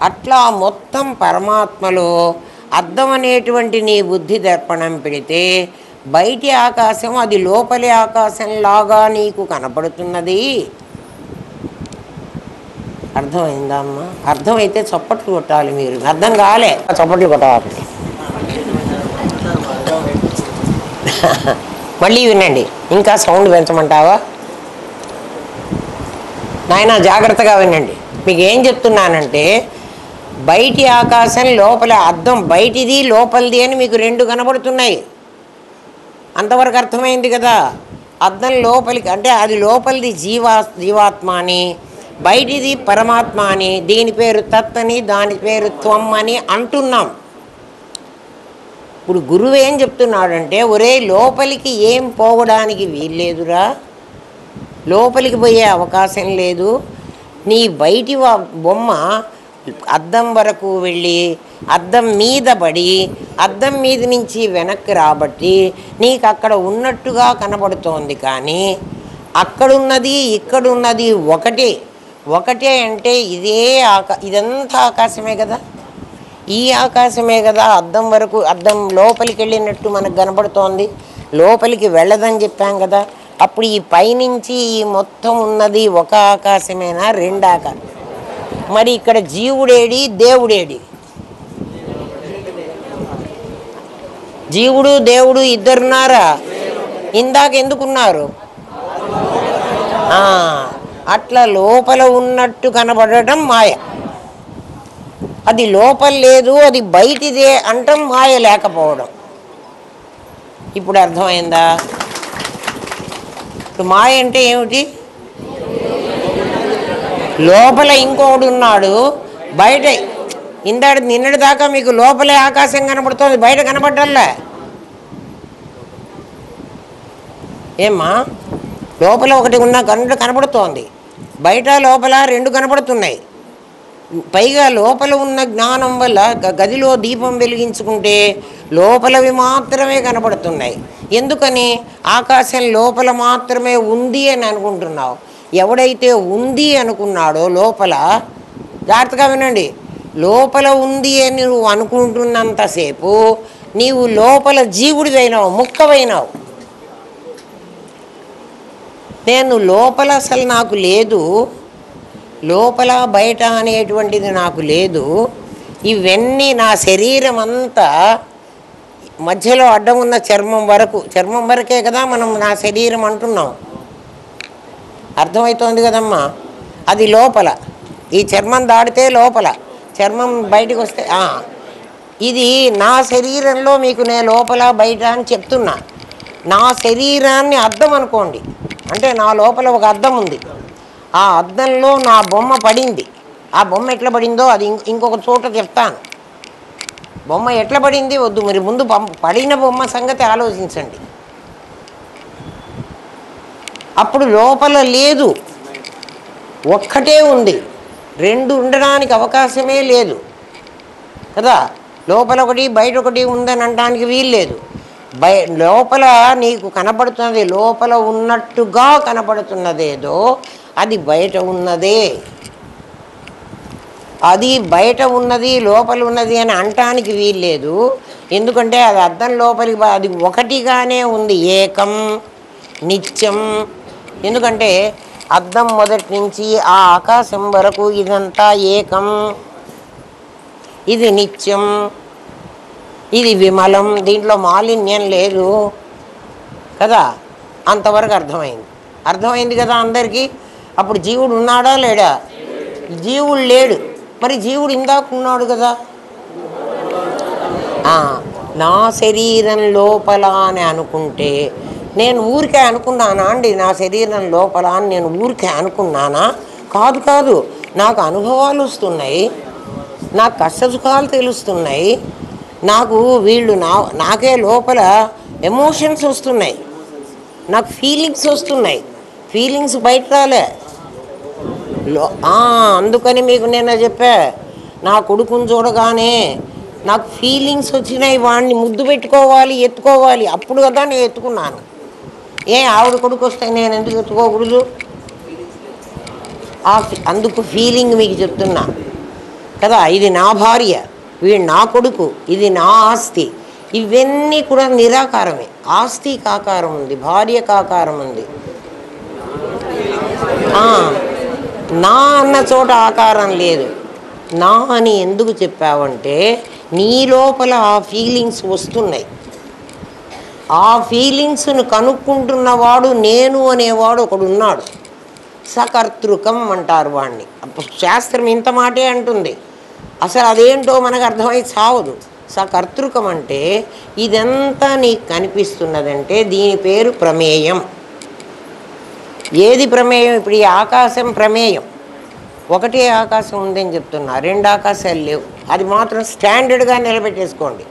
అట్లా మొత్తం పరమాత్మలో అద్దం అనేటువంటి నీ బుద్ధి దర్పణం పెడితే బయటి ఆకాశం అది లోపలి ఆకాశంలాగా నీకు కనపడుతున్నది. అర్థమైందా అమ్మా? అర్థమైతే చప్పట్లు కొట్టాలి. మీరు అర్థం కాలే చప్పట్లు కొట్టాలి. మళ్ళీ వినండి. ఇంకా సౌండ్ పెంచమంటావా? నాయన జాగ్రత్తగా వినండి. మీకు ఏం చెప్తున్నానంటే, బయటి ఆకాశం లోపల అద్దం బయటిది లోపలిది అని మీకు రెండు కనబడుతున్నాయి. అంతవరకు అర్థమైంది కదా. అద్దం లోపలికి అంటే అది లోపలిది జీవాత్మ అని, బయటిది పరమాత్మ అని, దీని పేరు తత్ అని, దాని పేరు త్వం అని అంటున్నాం. ఇప్పుడు గురువు ఏం చెప్తున్నాడంటే, ఒరే లోపలికి ఏం పోవడానికి వీల్లేదురా, లోపలికి పోయే అవకాశం లేదు. నీ బయటి బొమ్మ అద్దం వరకు వెళ్ళి అద్దం మీద పడి అద్దం మీద నుంచి వెనక్కి రాబట్టి నీకు అక్కడ ఉన్నట్టుగా కనబడుతోంది. కానీ అక్కడున్నది ఇక్కడున్నది ఒకటే అంటే ఇదంతా ఆకాశమే కదా. ఈ ఆకాశమే కదా అద్దం వరకు అద్దం లోపలికి వెళ్ళినట్టు మనకు కనబడుతోంది. లోపలికి వెళ్ళదని చెప్పాం కదా. అప్పుడు ఈ పైనుంచి ఈ మొత్తం ఉన్నది ఒక ఆకాశమేనా, రెండు ఆకాశం? మరి ఇక్కడ జీవుడేడి, దేవుడేడి? జీవుడు దేవుడు ఇద్దరున్నారా? ఇందాక ఎందుకున్నారు? అట్లా లోపల ఉన్నట్టు కనబడటం మాయ. అది లోపల లేదు, అది బయటిదే అంటాం మాయ లేకపోవడం. ఇప్పుడు అర్థమైందా? ఇప్పుడు మాయ అంటే ఏమిటి? లోపల ఇంకొకడు ఉన్నాడు, బయట నిన్నటి దాకా మీకు లోపలే ఆకాశం కనబడుతుంది, బయట కనబడ్డల్లా. ఏమ్మా, లోపల ఒకటి ఉన్న కనబడుతోంది, బయట లోపల రెండు కనబడుతున్నాయి. పైగా లోపల ఉన్న జ్ఞానం వల్ల గదిలో దీపం వెలిగించుకుంటే లోపలవి మాత్రమే కనబడుతున్నాయి. ఎందుకని? ఆకాశం లోపల మాత్రమే ఉంది అని అనుకుంటున్నావు. ఎవడైతే ఉంది అనుకున్నాడో లోపల, జాగ్రత్తగా వినండి, లోపల ఉంది అని నువ్వు అనుకుంటున్నంతసేపు నీవు లోపల జీవుడివైనావు, ముక్కవైనావు. నేను లోపల అసలు నాకు లేదు, లోపల బయట అనేటువంటిది నాకు లేదు. ఇవన్నీ నా శరీరం అంతా మధ్యలో అడ్డం ఉన్న చర్మం వరకే కదా మనం నా శరీరం అంటున్నాం. అర్థమవుతోంది కదమ్మా? అది లోపల, ఈ చర్మం దాడితే లోపల, చర్మం బయటకు వస్తే ఇది నా శరీరంలో మీకు నేను లోపల బయట అని చెప్తున్నా. నా శరీరాన్ని అద్దం అనుకోండి, అంటే నా లోపల ఒక అద్దం ఉంది, ఆ అద్దంలో నా బొమ్మ పడింది. ఆ బొమ్మ ఎట్లా పడిందో అది ఇంకొక చోట చెప్తాను. బొమ్మ ఎట్లా పడింది వద్దు, మరి ముందు పడిన బొమ్మ సంగతి ఆలోచించండి. అప్పుడు లోపల లేదు, ఒక్కటే ఉంది, రెండు ఉండడానికి అవకాశమే లేదు కదా. లోపల ఒకటి బయట ఒకటి ఉందని అనడానికి వీల్లేదు. లోపల నీకు కనబడుతున్నది, లోపల ఉన్నట్టుగా కనబడుతున్నదేదో అది బయట ఉన్నదే. అది బయట ఉన్నది లోపల ఉన్నది అని అనటానికి వీల్లేదు. ఎందుకంటే అది అద్దం లోపలికి అది ఒకటిగానే ఉంది, ఏకం నిత్యం. ఎందుకంటే అద్దం మొదటి నుంచి ఆ ఆకాశం వరకు ఇదంతా ఏకం, ఇది నిత్యం, ఇది విమలం, దీంట్లో మాలిన్యం లేదు కదా. అంతవరకు అర్థమైంది కదా అందరికీ. అప్పుడు జీవుడు ఉన్నాడా లేడా? జీవుడు లేడు. మరి జీవుడు ఇందాక ఉన్నాడు కదా. నా శరీరం లోపల అని అనుకుంటే నేను ఊరికే అనుకున్నానా అండి? నా శరీరం లోపల అని నేను ఊరికే అనుకున్నానా? కాదు, నాకు అనుభవాలు వస్తున్నాయి, నాకు కష్టసుఖాలు తెలుస్తున్నాయి, నాకు నాకే లోపల ఎమోషన్స్ వస్తున్నాయి, నాకు ఫీలింగ్స్ వస్తున్నాయి. ఫీలింగ్స్ బయట రాలే. అందుకని మీకు నేను చెప్పా, నా కొడుకుని చూడగానే నాకు ఫీలింగ్స్ వచ్చినాయి, వాడిని ముద్దు పెట్టుకోవాలి, ఎత్తుకోవాలి. అప్పుడు కదా నేను ఎత్తుకున్నాను. ఆవిడ కొడుకు వస్తే నేను ఎందుకు ఎత్తుకోకూడదు? అందుకు ఫీలింగ్ మీకు చెప్తున్నా కదా. ఇది నా భార్య, వీడు నా కొడుకు, ఇది నా ఆస్తి. ఇవన్నీ కూడా నిరాకారమే. ఆస్తికి ఆకారం ఉంది, భార్యకు ఆకారం ఉంది. నా అన్న చోట ఆకారం లేదు. నా అని ఎందుకు చెప్పావంటే నీ లోపల ఆ ఫీలింగ్స్ వస్తున్నాయి. ఆ ఫీలింగ్స్ను కనుక్కుంటున్నవాడు నేను అనేవాడు ఒకడు ఉన్నాడు. సకర్తృకం అంటారు వాడిని. శాస్త్రం ఇంత మాటే అంటుంది. అసలు అదేంటో మనకు అర్థమై చావదు. సకర్తృకం అంటే ఇదంతా నీకు కనిపిస్తున్నదంటే దీని పేరు ప్రమేయం. ఏది ప్రమేయం? ఇప్పుడు ఈ ఆకాశం ప్రమేయం. ఒకటే ఆకాశం ఉందని చెప్తున్నా, రెండు ఆకాశాలు లేవు. అది మాత్రం స్టాండర్డ్గా నిలబెట్టేసుకోండి.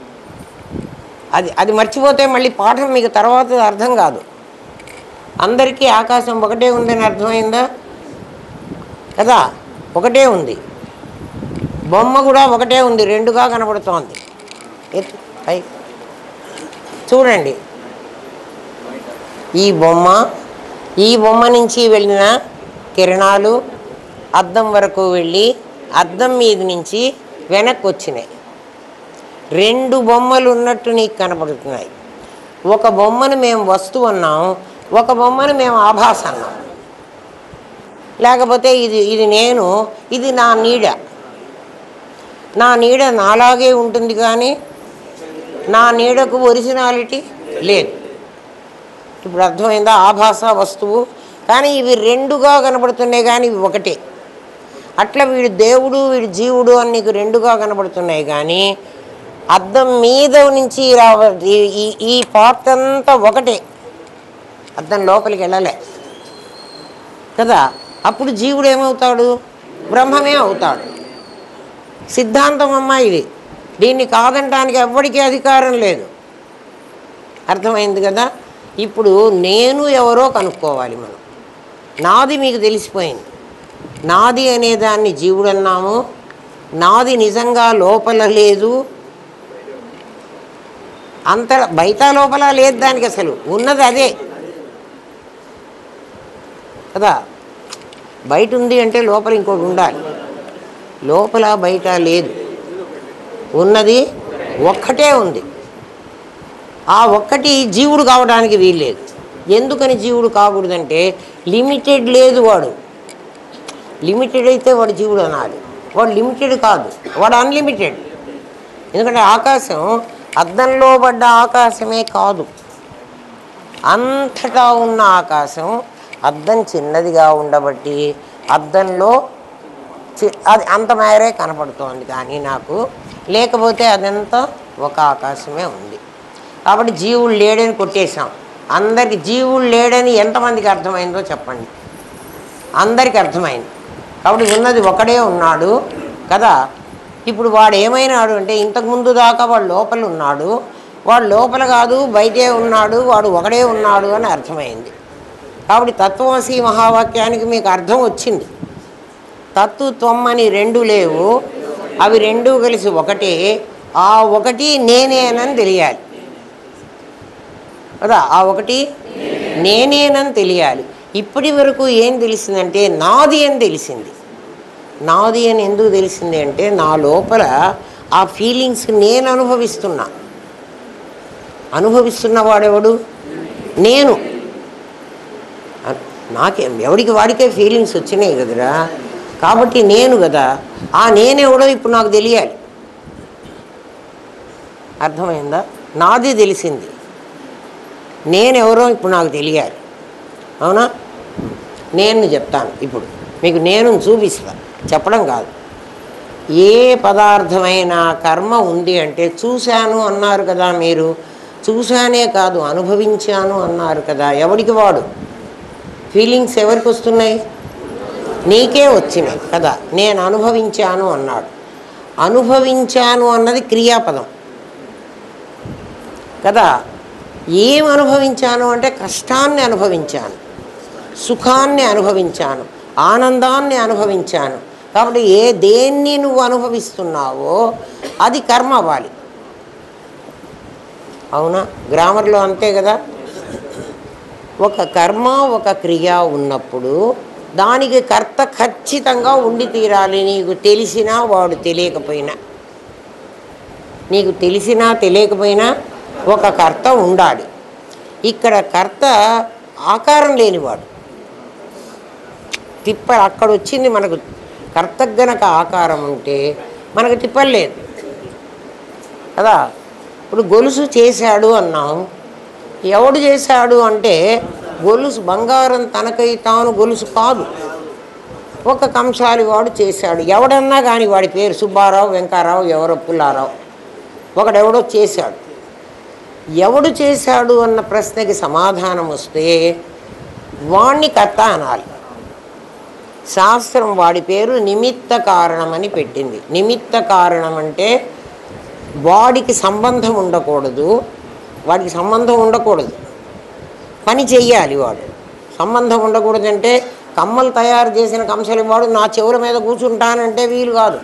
అది మర్చిపోతే మళ్ళీ పాఠం మీకు తర్వాత అర్థం కాదు. అందరికీ ఆకాశం ఒకటే ఉందని అర్థమైందా కదా? ఒకటే ఉంది. బొమ్మ కూడా ఒకటే ఉంది, రెండుగా కనబడుతోంది. పై చూడండి, ఈ బొమ్మ నుంచి వెళ్ళిన కిరణాలు అద్దం వరకు వెళ్ళి అద్దం మీద నుంచి వెనక్కి వచ్చినాయి. రెండు బొమ్మలు ఉన్నట్టు నీకు కనపడుతున్నాయి. ఒక బొమ్మను మేము వస్తువు అన్నాం, ఒక బొమ్మను మేము ఆభాస అన్నాం. లేకపోతే ఇది నేను, ఇది నా నీడ. నా నీడ నాలాగే ఉంటుంది కానీ నా నీడకు ఒరిజినాలిటీ లేదు. ఇప్పుడు అర్థమైందా? ఆభాస వస్తువు, కానీ ఇవి రెండుగా కనబడుతున్నాయి కానీ ఇవి ఒకటే. అట్లా వీడు దేవుడు వీడు జీవుడు అని నీకు రెండుగా కనబడుతున్నాయి కానీ అద్దం మీద నుంచి ఈ పార్ట్ అంతా ఒకటే, అద్దం లోపలికి వెళ్ళలే కదా. అప్పుడు జీవుడు ఏమవుతాడు? బ్రహ్మమే అవుతాడు. సిద్ధాంతం అమ్మా ఇది. దీన్ని కాదంటానికి ఎవ్వడికి అధికారం లేదు. అర్థమైంది కదా. ఇప్పుడు నేను ఎవరో కనుక్కోవాలి మనం. నాది మీకు తెలిసిపోయింది. నాది అనేదాన్ని జీవుడు అన్నాము. నాది నిజంగా లోపల లేదు, అంత బయట లోపల లేదు దానికి, అసలు ఉన్నది అదే కదా. బయట ఉంది అంటే లోపల ఇంకోటి ఉండాలి. లోపల బయట లేదు, ఉన్నది ఒక్కటే ఉంది. ఆ ఒక్కటి జీవుడు కావడానికి వీల్లేదు. ఎందుకని జీవుడు కాకూడదంటే లిమిటెడ్ లేదు. వాడు లిమిటెడ్ అయితే వాడు జీవుడు అనాలి. వాడు లిమిటెడ్ కాదు, వాడు అన్లిమిటెడ్. ఎందుకంటే ఆకాశం అద్దంలో పడ్డ ఆకాశమే కాదు, అంతటా ఉన్న ఆకాశం. అద్దం చిన్నదిగా ఉండబట్టి అద్దంలో అది అంత మేరే కనపడుతోంది కానీ నాకు, లేకపోతే అదంతా ఒక ఆకాశమే ఉంది. కాబట్టి జీవుడు లేడని కొట్టేశాం. అందరికి జీవుడు లేడని ఎంతమందికి అర్థమైందో చెప్పండి. అందరికీ అర్థమైంది. కాబట్టి ఉన్నది ఒకడే ఉన్నాడు కదా. ఇప్పుడు వాడు ఏమైనాడు అంటే ఇంతకుముందు దాకా వాడు లోపల ఉన్నాడు, వాడు లోపల కాదు బయటే ఉన్నాడు, వాడు ఒకడే ఉన్నాడు అని అర్థమైంది. కాబట్టి తత్వమసి మహావాక్యానికి మీకు అర్థం వచ్చింది. తత్వం అని రెండు లేవు, అవి రెండూ కలిసి ఒకటే. ఆ ఒకటి నేనేనని తెలియాలి కదా. ఆ ఒకటి నేనేనని తెలియాలి. ఇప్పటి వరకు ఏం తెలిసిందంటే నాది అని తెలిసింది. నాది అని ఎందుకు తెలిసింది అంటే నా లోపల ఆ ఫీలింగ్స్ నేను అనుభవిస్తున్నవాడెవడు? నేను. నాకే ఎవడికి వాడికే ఫీలింగ్స్ వచ్చినాయి కదరా. కాబట్టి నేను కదా. ఆ నేనెవడో ఇప్పుడు నాకు తెలియాలి. అర్థమైందా? నాది తెలిసింది, నేనెవరో ఇప్పుడు నాకు తెలియాలి. అవునా? నేను చెప్తాను ఇప్పుడు మీకు, నేను చూపిస్తాను, చెప్పడం కాదు. ఏ పదార్థమైనా కర్మ ఉంది అంటే చూశాను అన్నారు కదా మీరు. చూశానే కాదు అనుభవించాను అన్నారు కదా. ఎవడికి వాడు ఫీలింగ్స్ ఎవరికి వస్తున్నాయి? నీకే వచ్చినాయి కదా. నేను అనుభవించాను అన్నాడు. అనుభవించాను అన్నది క్రియాపదం కదా. ఏం అనుభవించాను అంటే కష్టాన్ని అనుభవించాను, సుఖాన్ని అనుభవించాను, ఆనందాన్ని అనుభవించాను. కాబట్టి దేన్ని నువ్వు అనుభవిస్తున్నావో అది కర్మ అవ్వాలి. అవునా? గ్రామర్లో అంతే కదా. ఒక కర్మ ఒక క్రియ ఉన్నప్పుడు దానికి కర్త ఖచ్చితంగా ఉండి తీరాలి. నీకు తెలిసినా వాడు తెలియకపోయినా, నీకు తెలిసినా తెలియకపోయినా ఒక కర్త ఉండాలి. ఇక్కడ కర్త ఆకారం లేనివాడు. అక్కడ వచ్చింది మనకు. కర్త గనక ఆకారం ఉంటే మనకు తిప్పలేదు కదా. ఇప్పుడు గొలుసు చేశాడు అన్నాం. ఎవడు చేశాడు అంటే గొలుసు బంగారం తనకై తాను గొలుసు కాదు, ఒక కంసాలి వాడు చేశాడు. ఎవడన్నా కానీ వాడి పేరు సుబ్బారావు, వెంకారావు, ఎవరో పుల్లారావు, ఒకడెవడో చేశాడు. ఎవడు చేశాడు అన్న ప్రశ్నకి సమాధానం వస్తే వాణ్ణి కర్త అనాలి. శాస్త్రం వాడి పేరు నిమిత్త కారణం అని పెట్టింది. నిమిత్త కారణం అంటే వాడికి సంబంధం ఉండకూడదు, వాడికి సంబంధం ఉండకూడదు, పని చెయ్యాలి వాడు. సంబంధం ఉండకూడదంటే కమ్మలు తయారు చేసిన కంసలి వాడు నా చెవుల మీద కూర్చుంటానంటే వీలు కాదు.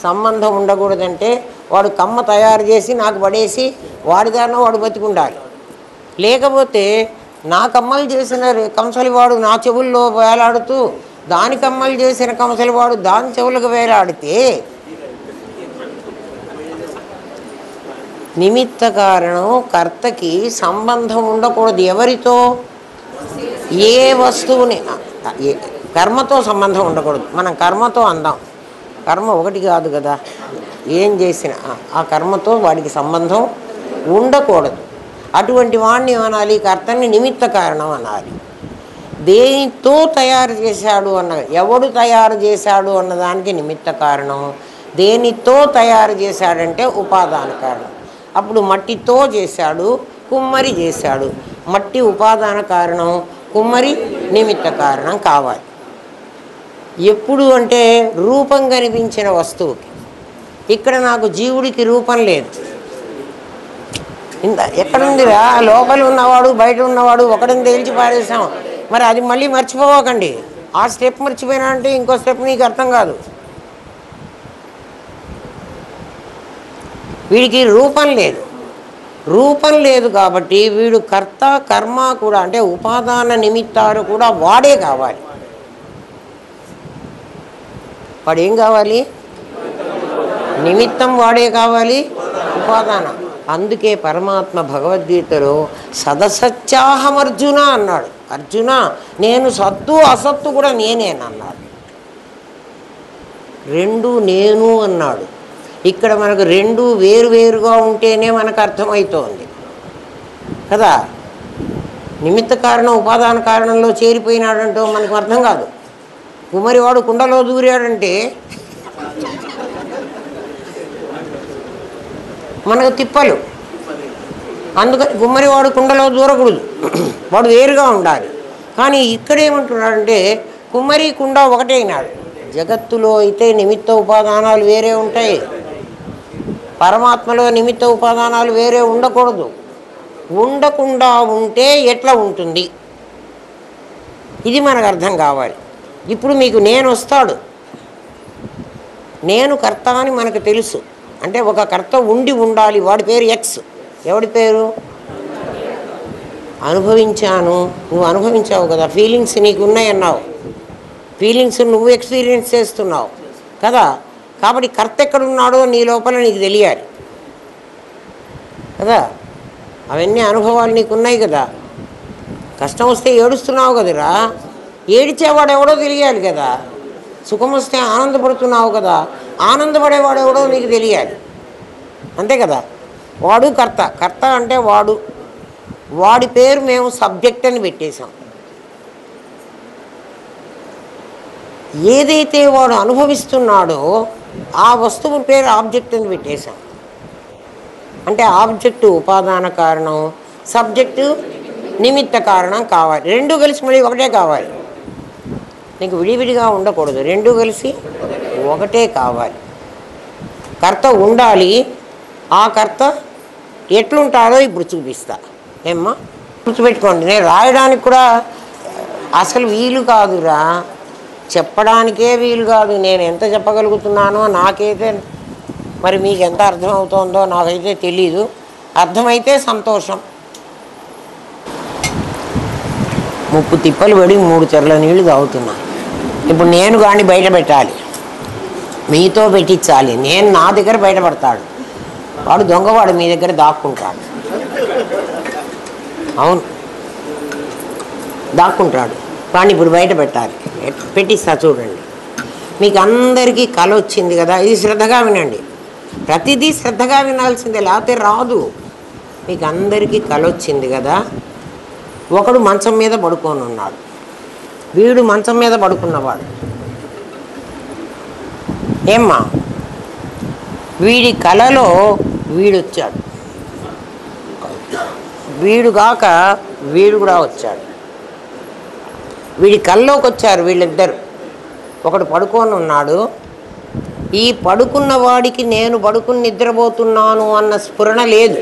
సంబంధం ఉండకూడదంటే వాడు కమ్మ తయారు చేసి నాకు పడేసి వాడి దారిలో వాడు బతికుండాలి. లేకపోతే నా కమ్మలు చేసిన కంసలివాడు నా చెవుల్లో వేలాడుతూ దాని కమ్మలు చేసిన కంసలివాడు దాని చెవులకు వేలాడితే నిమిత్త కారణం కర్తకి సంబంధం ఉండకూడదు. ఎవరితో? ఏ వస్తువుని కర్మతో సంబంధం ఉండకూడదు. మనం కర్మతో అందాం, కర్మ ఒకటి కాదు కదా, ఏం చేసినా ఆ కర్మతో వాడికి సంబంధం ఉండకూడదు. అటువంటి వాడిని అనాలి, కర్తని నిమిత్త కారణం అనాలి. దేనితో తయారు చేశాడు అన్న, ఎవడు తయారు చేశాడు అన్నదానికి నిమిత్త కారణం. దేనితో తయారు చేశాడంటే ఉపాదాన కారణం. అప్పుడు మట్టితో చేశాడు, కుమ్మరి చేశాడు. మట్టి ఉపాదాన కారణం, కుమ్మరి నిమిత్త కారణం కావాలి. ఎప్పుడు అంటే రూపం కనిపించిన వస్తువుకి. ఇక్కడ నాకు జీవుడికి రూపం లేదు. ఎక్కడుందిరా, లోపల ఉన్నవాడు బయట ఉన్నవాడు ఒకడిని తేల్చి పారేసాం. మరి అది మళ్ళీ మర్చిపోవకండి. ఆ స్టెప్ మర్చిపోయినా అంటే ఇంకో స్టెప్ నీకు అర్థం కాదు. వీడికి రూపం లేదు. రూపం లేదు కాబట్టి వీడు కర్త కర్మ కూడా, అంటే ఉపాదాన నిమిత్తాలు కూడా వాడే కావాలి. వాడు ఏం కావాలి? నిమిత్తం వాడే కావాలి, ఉపాదాన. అందుకే పరమాత్మ భగవద్గీతలో సదసత్యాహమర్జున అన్నాడు. అర్జున, నేను సత్తు అసత్తు కూడా నేనేనన్నాడు. రెండు నేను అన్నాడు. ఇక్కడ మనకు రెండు వేరువేరుగా ఉంటేనే మనకు అర్థమవుతోంది కదా. నిమిత్త కారణం ఉపాదాన కారణంలో చేరిపోయినాడంటో మనకు అర్థం కాదు. కుమ్మరివాడు కుండలో దూరాడంటే మనకు తిప్పలు. అందుకని కుమ్మరివాడు కుండలో దూరకూడదు, వాడు వేరుగా ఉండాలి. కానీ ఇక్కడేమంటున్నాడంటే కుమ్మరి కుండ ఒకటే అయినాడు. జగత్తులో అయితే నిమిత్త ఉపాదానాలు వేరే ఉంటాయి, పరమాత్మలో నిమిత్త ఉపాదానాలు వేరే ఉండకూడదు. ఉండకుండా ఉంటే ఎట్లా ఉంటుంది, ఇది మనకు అర్థం కావాలి. ఇప్పుడు మీకు నేను వస్తాడు, నేను కర్త అని మనకు తెలుసు. అంటే ఒక కర్త ఉండి ఉండాలి, వాడి పేరు ఎక్స్. ఎవడి పేరు? అనుభవించాను. నువ్వు అనుభవించావు కదా, ఫీలింగ్స్ నీకు ఉన్నాయన్నావు, ఫీలింగ్స్ నువ్వు ఎక్స్పీరియన్స్ చేస్తున్నావు కదా. కాబట్టి కర్త ఎక్కడున్నాడో నీ లోపల నీకు తెలియాలి కదా. అవన్నీ అనుభవాలు నీకు ఉన్నాయి కదా. కష్టం వస్తే ఏడుస్తున్నావు కదరా, ఏడిచేవాడు ఎవడో తెలియాలి కదా. సుఖం వస్తే ఆనందపడుతున్నావు కదా, ఆనందపడేవాడు ఎవడో నీకు తెలియాలి. అంతే కదా. వాడు కర్త. కర్త అంటే వాడు, వాడి పేరు మేము సబ్జెక్ట్ అని పెట్టేశాం. ఏదైతే వాడు అనుభవిస్తున్నాడో ఆ వస్తువు పేరు ఆబ్జెక్ట్ అని పెట్టేశాం. అంటే ఆబ్జెక్టు ఉపాదాన కారణం, సబ్జెక్టు నిమిత్త కారణం కావాలి. రెండు కలిసి మళ్ళీ ఒకటే కావాలి. నీకు విడివిడిగా ఉండకూడదు, రెండు కలిసి ఒకటే కావాలి. కర్త ఉండాలి. ఆ కర్త ఎట్లుంటాడో ఇప్పుడు చూపిస్తా. ఏమ్మా గుర్తుపెట్టుకోండి. నేను రాయడానికి కూడా అసలు వీలు కాదురా, చెప్పడానికే వీలు కాదు. నేను ఎంత చెప్పగలుగుతున్నానో నాకైతే, మరి మీకు ఎంత అర్థమవుతుందో నాకైతే తెలీదు. అర్థమైతే సంతోషం. 30 తిప్పలు పడి 3 చెర్ల నీళ్లు తాగుతున్నా. ఇప్పుడు నేను కానీ బయట పెట్టాలి, మీతో పెట్టించాలి. నేను నా దగ్గర బయటపడతాడు, వాడు దొంగవాడు మీ దగ్గర దాక్కుంటాడు. అవును, దాక్కుంటాడు. వాడిని ఇప్పుడు బయట పెట్టాలి, పెట్టిస్తా చూడండి. మీకు అందరికీ కళ వచ్చింది కదా, ఇది శ్రద్ధగా వినండి. ప్రతిదీ శ్రద్ధగా వినాల్సిందే, లేకపోతే రాదు. మీకు అందరికీ కళ వచ్చింది కదా. ఒకడు మంచం మీద పడుకొని ఉన్నాడు, వీడు మంచం మీద పడుకున్నవాడు. ఏమ్మా, వీడి కళలో వీడొచ్చాడు, వీడు కాక వీడు కూడా వచ్చాడు. వీడి కళ్ళలోకి వచ్చారు వీళ్ళిద్దరు. ఒకడు పడుకొని ఉన్నాడు. ఈ పడుకున్న వాడికి నేను పడుకుని నిద్రపోతున్నాను అన్న స్ఫురణ లేదు.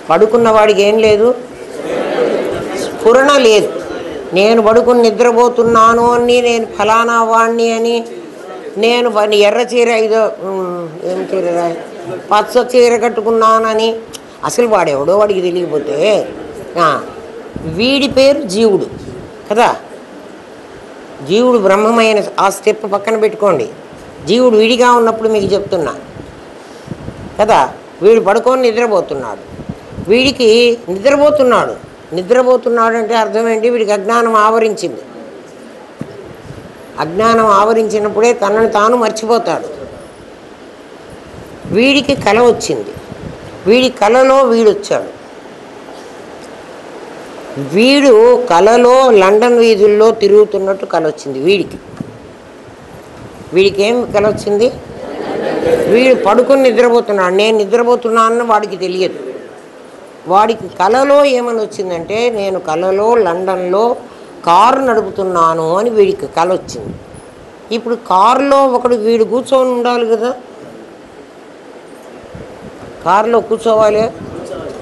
పడుకున్న వాడికి ఏం లేదు, స్ఫురణ లేదు. నేను పడుకుని నిద్రపోతున్నాను అని, నేను ఫలానా వాడిని అని, నేను ఎర్ర చీర ఇదో ఏం చీర పచ్చ చీర కట్టుకున్నానని, అసలు వాడెవడో వాడికి తెలియకపోతే వీడి పేరు జీవుడు కదా. జీవుడు బ్రహ్మమైన ఆ స్టెప్ పక్కన పెట్టుకోండి. జీవుడు విడిగా ఉన్నప్పుడు మీకు చెప్తున్నా కదా. వీడు పడుకొని నిద్రపోతున్నాడు, వీడికి నిద్రపోతున్నాడు నిద్రపోతున్నాడంటే అర్థం ఏంటి? వీడికి అజ్ఞానం ఆవరించింది. అజ్ఞానం ఆవరించినప్పుడే తనను తాను మర్చిపోతాడు. వీడికి కల వచ్చింది. వీడి కలలో వీడొచ్చాడు. వీడు కలలో లండన్ వీధుల్లో తిరుగుతున్నట్టు కల వచ్చింది వీడికి. వీడికి ఏం కల వచ్చింది? వీడు పడుకొని నిద్రపోతున్నాడు. నేను నిద్రపోతున్నానని వాడికి తెలియదు. వాడికి కలలో ఏమని వచ్చిందంటే, నేను కలలో లండన్లో కారు నడుపుతున్నాను అని వీడికి కల వచ్చింది. ఇప్పుడు కారులో ఒకడు వీడు కూర్చొని ఉండాలి కదా, కారులో కూర్చోవాలి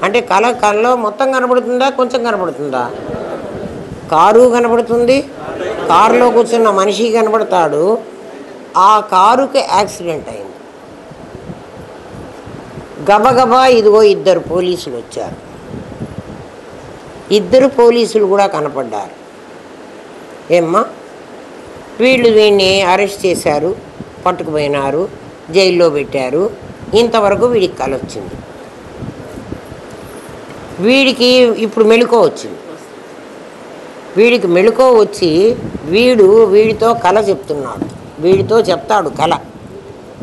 అంటే కళలో మొత్తం కనబడుతుందా, కొంచెం కనబడుతుందా? కారు కనబడుతుంది, కారులో కూర్చున్న మనిషి కనబడతాడు. ఆ కారుకి యాక్సిడెంట్ అయింది. గబగబా ఇదిగో 2 పోలీసులు వచ్చారు. 2 పోలీసులు కూడా కనపడ్డారు. ఏమ్మా, వీడిని అరెస్ట్ చేశారు, పట్టుకుపోయినారు, జైల్లో పెట్టారు. ఇంతవరకు వీడికి కల వచ్చింది. వీడికి ఇప్పుడు మెళుకో వచ్చింది. వీడికి మెళుకో వచ్చి వీడితో కల చెప్తున్నాడు. వీడితో చెప్తాడు కల,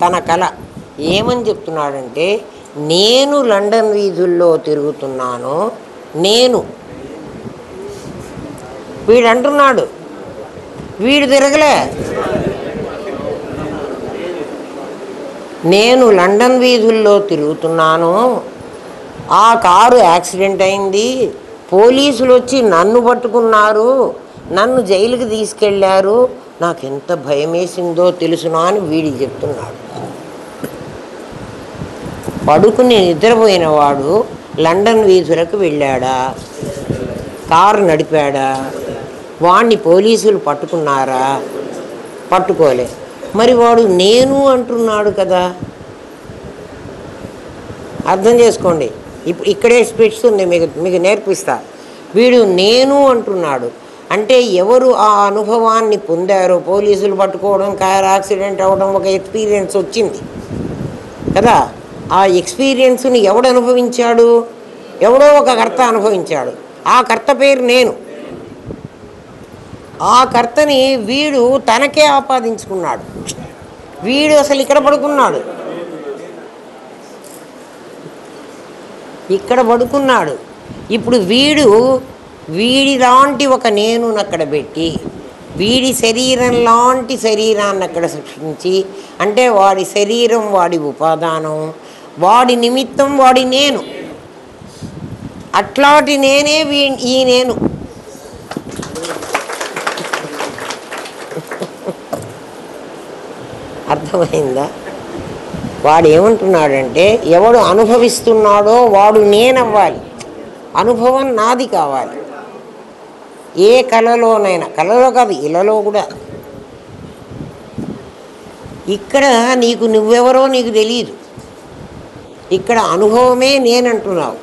తన కల ఏమని చెప్తున్నాడంటే, నేను లండన్ వీధుల్లో తిరుగుతున్నాను. వీడు అంటున్నాడు, వీడు తిరగలే. నేను లండన్ వీధుల్లో తిరుగుతున్నాను, ఆ కారు యాక్సిడెంట్ అయింది, పోలీసులు వచ్చి నన్ను పట్టుకున్నారు, నన్ను జైలుకి తీసుకెళ్ళారు, నాకు ఎంత భయం వేసిందో తెలుసునా అని వీడికి చెప్తున్నాడు. పడుకుని నిద్రపోయిన వాడు లండన్ వీధులకు వెళ్ళాడా, కారు నడిపాడా, వాడిని పోలీసులు పట్టుకున్నారా? పట్టుకోలే. మరి వాడు నేను అంటున్నాడు కదా. అర్థం చేసుకోండి. ఇక్కడే స్పిట్స్ ఉంది, మీకు నేర్పిస్తా. వీడు నేను అంటున్నాడు అంటే ఎవరు ఆ అనుభవాన్ని పొందారో, పోలీసులు పట్టుకోవడం, కారు యాక్సిడెంట్ అవ్వడం, ఒక ఎక్స్పీరియన్స్ వచ్చింది కదా. ఆ ఎక్స్పీరియన్స్ని ఎవడు అనుభవించాడు? ఎవడో ఒక కర్త అనుభవించాడు. ఆ కర్త పేరు నేను. ఆ కర్తని వీడు తనకే ఆపాదించుకున్నాడు. వీడు అసలు ఇక్కడ పడుకున్నాడు, ఇక్కడ పడుకున్నాడు. ఇప్పుడు వీడి లాంటి ఒక నేను అక్కడ పెట్టి, వీడి శరీరం లాంటి శరీరాన్ని అక్కడ సృష్టించి, అంటే వాడి శరీరం వాడి ఉపాదానం, వాడి నిమిత్తం వాడి నేను. అట్లాంటి నేనే ఈ నేను. అర్థమైందా? వాడు ఏమంటున్నాడంటే, ఎవడు అనుభవిస్తున్నాడో వాడు నేనవ్వాలి, అనుభవం నాది కావాలి. ఏ కళలోనైనా, కళలో కాదు ఇళ్ళలో కూడా. ఇక్కడ నువ్వెవరో నీకు తెలియదు, ఇక్కడ అనుభవమే నేనంటున్నావు.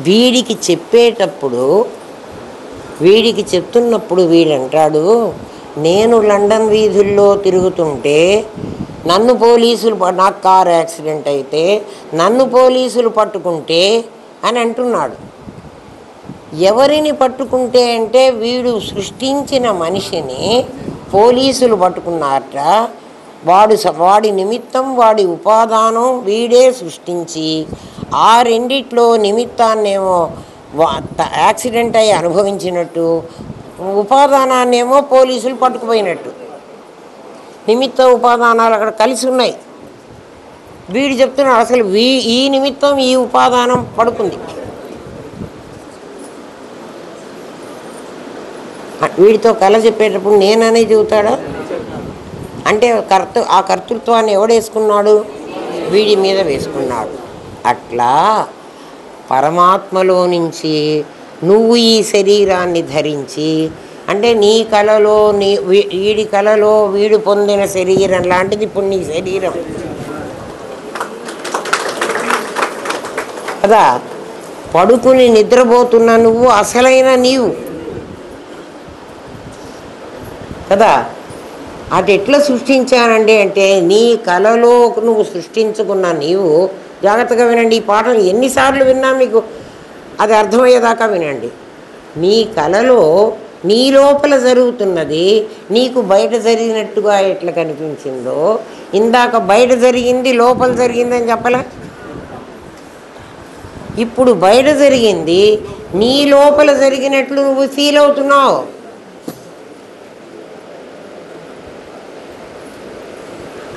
వీడికి చెప్తున్నప్పుడు వీడంటాడు, నేను లండన్ వీధుల్లో తిరుగుతుంటే నన్ను పోలీసులు, నాకు కారు యాక్సిడెంట్ అయితే నన్ను పోలీసులు పట్టుకుంటే అని అంటున్నాడు. ఎవరిని పట్టుకుంటే అంటే, వీడు సృష్టించిన మనిషిని పోలీసులు పట్టుకున్నారట. వాడి నిమిత్తం వాడి ఉపాదానం వీడే సృష్టించి, ఆ రెండిట్లో నిమిత్తాన్నేమో యాక్సిడెంట్ అయ్యి అనుభవించినట్టు, ఉపాదానాన్నేమో పోలీసులు పట్టుకుపోయినట్టు. నిమిత్త ఉపాదానాలు అక్కడ కలిసి ఉన్నాయి. వీడు చెప్తున్నాడు, అసలు ఈ నిమిత్తం ఈ ఉపాదానం పడుకుంది. వీడితో కళ చెప్పేటప్పుడు నేననే చెబుతాడా? అంటే ఆ కర్తృత్వాన్ని ఎవడేసుకున్నాడు? వీడి మీద వేసుకున్నాడు. అట్లా పరమాత్మలో నుంచి నువ్వు ఈ శరీరాన్ని ధరించి, అంటే నీ కళలో వీడి కళలో వీడు పొందిన శరీరం లాంటిది ఇప్పుడు నీ శరీరం కదా. పడుకుని నిద్రపోతున్న నువ్వు అసలైన నీవు కదా. అది ఎట్లా సృష్టించానండి అంటే, నీ కళలో నువ్వు సృష్టించుకున్న నీవు. జాగ్రత్తగా వినండి, ఈ పాటలు ఎన్నిసార్లు విన్నా మీకు అది అర్థమయ్యేదాకా వినండి. నీ కలలో నీ లోపల జరుగుతున్నది నీకు బయట జరిగినట్టుగా ఎట్లా కనిపించిందో, ఇందాక బయట జరిగింది లోపల జరిగిందని చెప్పలే. ఇప్పుడు బయట జరిగింది నీ లోపల జరిగినట్లు నువ్వు ఫీల్ అవుతున్నావు.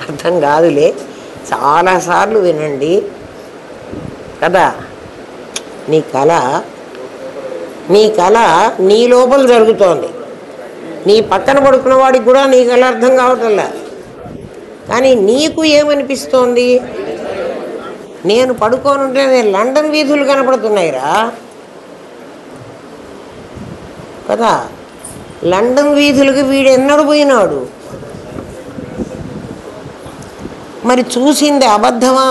అర్థం కాదులే, చాలాసార్లు వినండి కదా. నీ కళ నీ లోపల జరుగుతోంది. నీ పక్కన పడుకున్న వాడికి కూడా నీ కళ అర్థం కావటంలే. కానీ నీకు ఏమనిపిస్తోంది? నేను పడుకోనుంటే నేను లండన్ వీధులు కనపడుతున్నాయిరా కదా. లండన్ వీధులకి వీడు ఎన్నడు పోయినాడు? మరి చూసింది అబద్ధమా?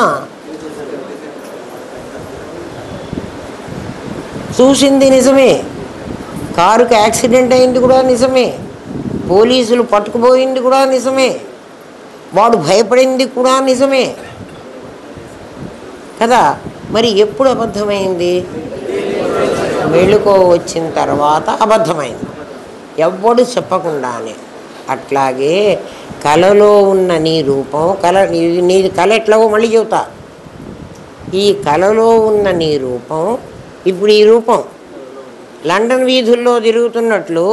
చూసింది నిజమే. కారుకి యాక్సిడెంట్ అయింది కూడా నిజమే. పోలీసులు పట్టుకుపోయింది కూడా నిజమే. వాడు భయపడింది కూడా నిజమే కదా. మరి ఎప్పుడు అబద్ధమైంది? మెళుకో వచ్చిన తర్వాత అబద్ధమైంది, ఎవ్వడు చెప్పకుండానే. అట్లాగే కళలో ఉన్న నీ రూపం, నీ కళ ఎట్లాగో మళ్ళీ చెబుతా. ఈ కళలో ఉన్న నీ రూపం, ఇప్పుడు ఈ రూపం లండన్ వీధుల్లో తిరుగుతున్నట్లు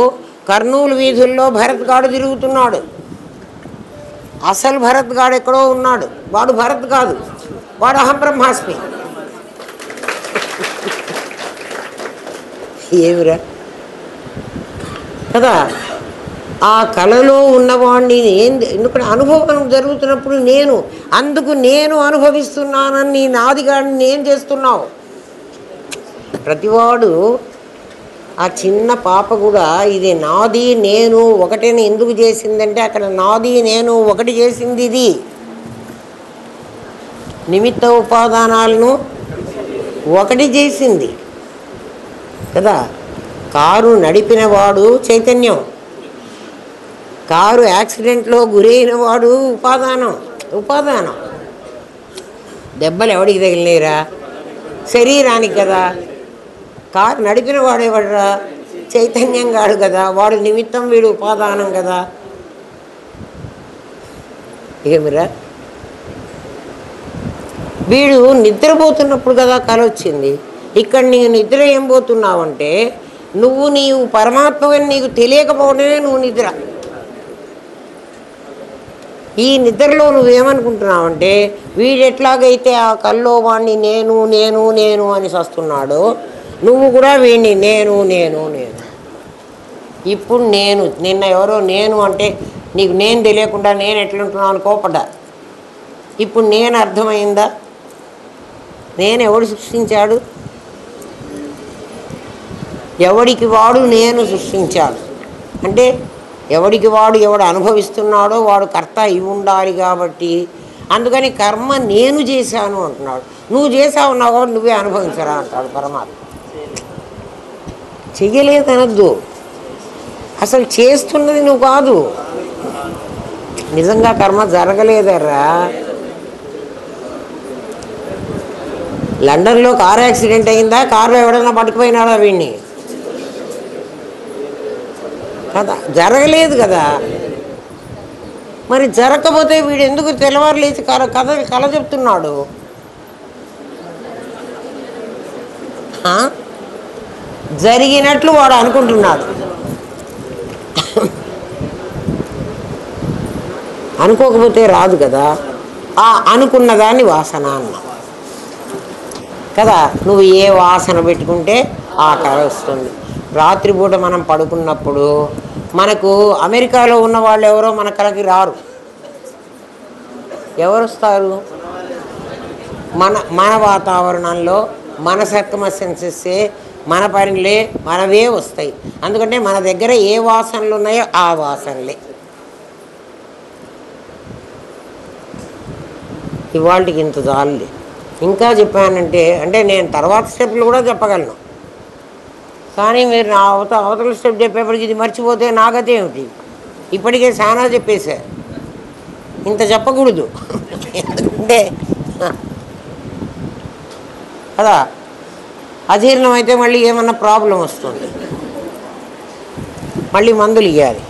కర్నూలు వీధుల్లో భరత్ గాడు తిరుగుతున్నాడు. అసలు భరత్ గాడు ఎక్కడో ఉన్నాడు. వాడు భరత్ కాదు, వాడు అహం బ్రహ్మాస్మి. ఏమిరా కదా. ఆ కళలో ఉన్నవాడిని ఎందుకంటే అనుభవం జరుగుతున్నప్పుడు నేను అనుభవిస్తున్నానని నాదిగాడిని నేను చేస్తున్నావు. ప్రతివాడు, ఆ చిన్న పాప కూడా ఇది నాది నేను ఒకటేని ఎందుకు చేసిందంటే అక్కడ నాది నేను ఒకటి చేసింది. ఇది నిమిత్త ఉపాదానాలను ఒకటి చేసింది కదా. కారు నడిపినవాడు చైతన్యం, కారు యాక్సిడెంట్లో గురైన వాడు ఉపాదానం. దెబ్బలు ఎవడికి తగిలినాయిరా? శరీరానికి కదా. కారు నడిపిన వాడేవాడురా? చైతన్యం కాడు కదా. వాడు నిమిత్తం, వీడు ఉపాదానం కదా. ఏమిరా? వీడు నిద్రపోతున్నప్పుడు కదా కల వచ్చింది. ఇక్కడ నీవు నిద్ర ఏం పోతున్నావంటే నీవు పరమాత్మని నీకు తెలియకపోవడమే నువ్వు నిద్ర. ఈ నిద్రలో నువ్వేమనుకుంటున్నావంటే వీడు ఎట్లాగైతే ఆ కల్లో వాడిని నేను నేను నేను అని వస్తున్నాడో నువ్వు కూడా వీడిని నేను నేను నేను. ఇప్పుడు నిన్న ఎవరో నేను అంటే నీకు నేను తెలియకుండా నేను ఎట్లుంటున్నావు అని కోపడ్డా. ఇప్పుడు నేను అర్థమైందా? నేను ఎవడు సృష్టించాడు? ఎవడికి వాడు నేను సృష్టించాడు. అంటే ఎవడికి వాడు ఎవడు అనుభవిస్తున్నాడో వాడు కర్త అయి ఉండాలి. కాబట్టి అందుకని కర్మ నేను చేశాను అంటున్నాడు. నువ్వు చేసావు కాబట్టి నువ్వే అనుభవించరా అంటాడు పరమాత్మ. చెయ్యలేదనద్దు, అసలు చేస్తున్నది నువ్వు కాదు. నిజంగా కర్మ జరగలేదర్రా. లండన్లో కారు యాక్సిడెంట్ అయిందా? కారులో ఎవడన్నా పట్టుకుపోయినాడా వీడిని? కదా, జరగలేదు కదా. మరి జరగకపోతే వీడు ఎందుకు తెల్లవారు లేచి కళ చెప్తున్నాడు? జరిగినట్లు వాడు అనుకుంటున్నాడు. అనుకోకపోతే రాదు కదా. ఆ అనుకున్న దాన్ని వాసన అన్నా కదా. నువ్వు ఏ వాసన పెట్టుకుంటే ఆ కళ వస్తుంది. రాత్రిపూట మనం పడుకున్నప్పుడు మనకు అమెరికాలో ఉన్న వాళ్ళు ఎవరో మన కళకి రారు. ఎవరు వస్తారు? మన వాతావరణంలో మన సర్కమస్టెన్సెస్సే, మన పనిలే మనవే వస్తాయి. అందుకంటే మన దగ్గర ఏ వాసనలు ఉన్నాయో ఆ వాసనలే. ఇవాళకి ఇంత చాలులే. ఇంకా చెప్పానంటే నేను తర్వాత స్టెప్లు కూడా చెప్పగలను. కానీ మీరు నా అవతల స్టెప్ చెప్పేప్పటికి ఇది మర్చిపోతే నాగతే ఏమిటి? ఇప్పటికే చాలా చెప్పేశా, ఇంత చెప్పకూడదు. ఎందుకంటే కదా అజీర్ణం అయితే మళ్ళీ ఏమన్నా ప్రాబ్లం వస్తుంది, మళ్ళీ మందులు ఇవ్వాలి.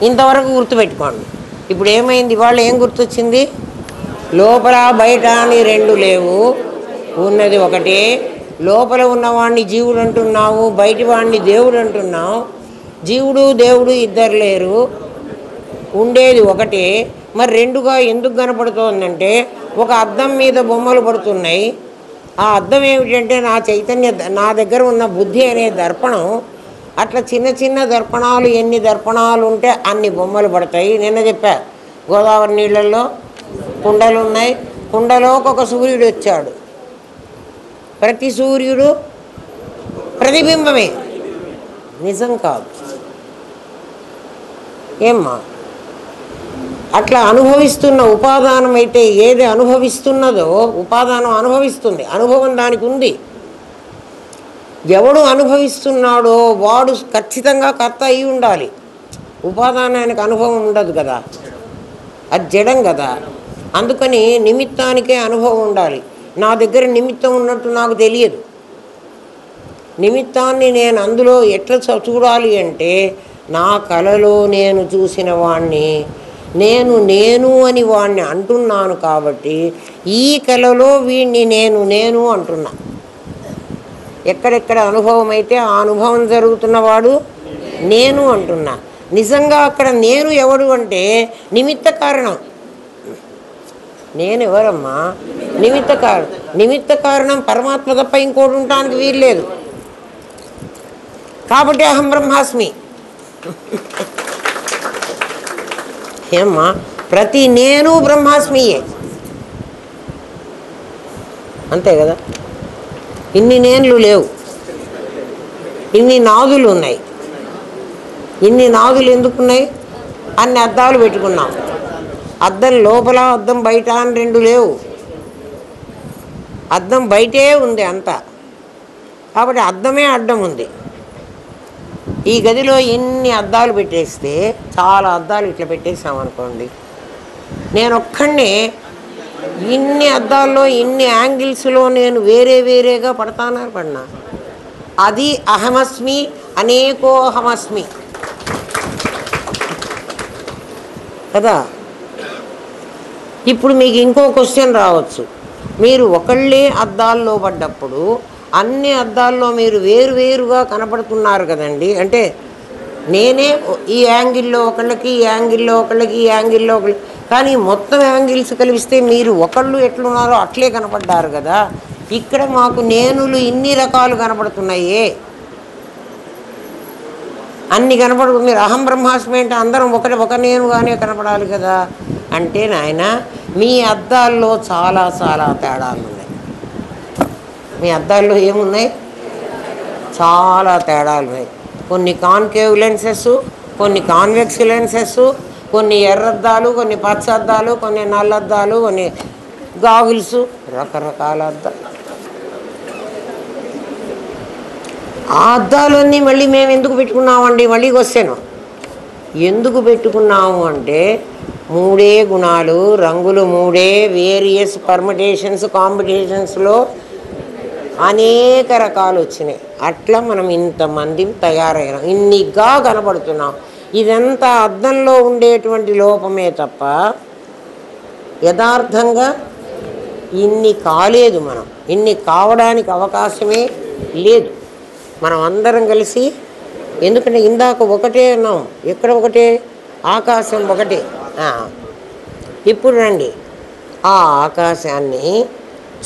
ఇంతవరకు గుర్తుపెట్టుకోండి. ఇప్పుడు ఏమైంది, ఇవాళ ఏం గుర్తొచ్చింది? లోపల బయట అని రెండు లేవు, ఉన్నది ఒకటే. లోపల ఉన్నవాడిని జీవుడు అంటున్నావు, బయటి వాడిని దేవుడు అంటున్నావు. జీవుడు దేవుడు ఇద్దరు లేరు, ఉండేది ఒకటే. మరి రెండుగా ఎందుకు కనపడుతోందంటే ఒక అద్దం మీద బొమ్మలు పడుతున్నాయి. ఆ అద్దం ఏమిటంటే నా చైతన్య, నా దగ్గర ఉన్న బుద్ధి అనే దర్పణం. అట్లా చిన్న చిన్న దర్పణాలు, ఎన్ని దర్పణాలు ఉంటే అన్ని బొమ్మలు పడతాయి. నిన్న చెప్పా, గోదావరి నీళ్ళల్లో కుండలు ఉన్నాయి, కుండలోకి ఒక సూర్యుడు వచ్చాడు. ప్రతి సూర్యుడు ప్రతిబింబమే, నిజం కాదు. ఏమ్మా అట్లా అనుభవిస్తున్న ఉపాదానం అయితే ఏది అనుభవిస్తున్నదో ఉపాదానం అనుభవిస్తుంది, అనుభవం దానికి ఉంది. ఎవడు అనుభవిస్తున్నాడో వాడు ఖచ్చితంగా కర్త అయి ఉండాలి. ఉపాదానానికి అనుభవం ఉండదు కదా, అది జడం కదా. అందుకని నిమిత్తానికే అనుభవం ఉండాలి. నా దగ్గర నిమిత్తం ఉన్నట్టు నాకు తెలియదు. నిమిత్తాన్ని నేను అందులో ఎట్లా చూడాలి అంటే, నా కలలో నేను చూసిన వాణ్ణి నేను నేను అని వాణ్ణి అంటున్నాను కాబట్టి ఈ కలలో వీణ్ణి నేను నేను అంటున్నా. ఎక్కడెక్కడ అనుభవం అయితే ఆ అనుభవం జరుగుతున్నవాడు నేను అంటున్నా. నిజంగా అక్కడ నేను ఎవడు అంటే నిమిత్త కారణం. నేను ఎవరమ్మా? నిమిత్త కారణం. నిమిత్త కారణం పరమాత్మ తప్ప ఇంకోటి ఉండటానికి వీల్లేదు. కాబట్టి అహం బ్రహ్మాస్మి. ఏమ్మా, ప్రతి నేను బ్రహ్మాస్మియే, అంతే కదా. ఇన్ని నేన్లు లేవు, ఇన్ని నాదులు ఉన్నాయి. ఇన్ని నాదులు ఎందుకున్నాయి? అన్ని అద్దాలు పెట్టుకున్నాం. అద్దం లోపల అద్దం బయట అని రెండు లేవు. అద్దం బయటే ఉంది అంతా, కాబట్టి అద్దమే అడ్డం ఉంది. ఈ గదిలో ఇన్ని అద్దాలు పెట్టేస్తే, చాలా అద్దాలు ఇట్లా పెట్టేసామనుకోండి, నేను ఒక్కడే ఇన్ని అద్దాల్లో ఇన్ని యాంగిల్స్లో నేను వేరే వేరేగా పడతానని పడినా. అది అహమస్మి, అనేకో అహమస్మి కదా. ఇప్పుడు మీకు ఇంకో క్వశ్చన్ రావచ్చు. మీరు ఒకళ్ళే అద్దాల్లో పడ్డప్పుడు అన్ని అద్దాల్లో మీరు వేరువేరుగా కనపడుతున్నారు కదండి. అంటే నేనే ఈ యాంగిల్లో ఒకళ్ళకి, ఈ యాంగిల్లో ఒకళ్ళకి, ఈ యాంగిల్లో ఒకళ్ళకి, కానీ మొత్తం యాంగిల్స్ కలిపిస్తే మీరు ఒకళ్ళు ఎట్లున్నారో అట్లే కనపడ్డారు కదా. ఇక్కడ మాకు నేనులు ఇన్ని రకాలు కనపడుతున్నాయే, అన్ని కనపడుతుంది. మీరు అహం బ్రహ్మాస్మి అంటే అందరం ఒక నేనుగానే కనపడాలి కదా. అంటే నాయన, మీ అద్దాల్లో చాలా చాలా తేడాలు ఉన్నాయి. మీ అద్దాల్లో ఏమున్నాయి? చాలా తేడాలు ఉన్నాయి. కొన్ని కాన్కేవ్ లెన్సెస్, కొన్ని కాన్వెక్స్ లెన్సెస్, కొన్ని ఎర్రద్దాలు, కొన్ని పచ్చ అద్దాలు, కొన్ని నల్లద్దాలు, కొన్ని గాగుల్స్, రకరకాల అద్దాలు. ఆ అద్దాలన్నీ మళ్ళీ మేము ఎందుకు పెట్టుకున్నామండి? మళ్ళీ వస్తాను. ఎందుకు పెట్టుకున్నాము అంటే మూడే గుణాలు, రంగులు మూడే, వేరియస్ పర్మిటేషన్స్, కాంబినేషన్స్లో అనేక రకాలు వచ్చినాయి. అట్లా మనం ఇంతమంది తయారయ్యాం, ఇన్నిగా కనపడుతున్నాం. ఇదంతా అద్దంలో ఉండేటువంటి లోపమే తప్ప యథార్థంగా ఇన్ని కాలేదు. మనం ఇన్ని కావడానికి అవకాశమే లేదు. మనం అందరం కలిసి, ఎందుకంటే ఇందాక ఒకటే అన్నాం. ఎక్కడ ఒకటే? ఆకాశం ఒకటే. ఇప్పుడు రండి, ఆ ఆకాశాన్ని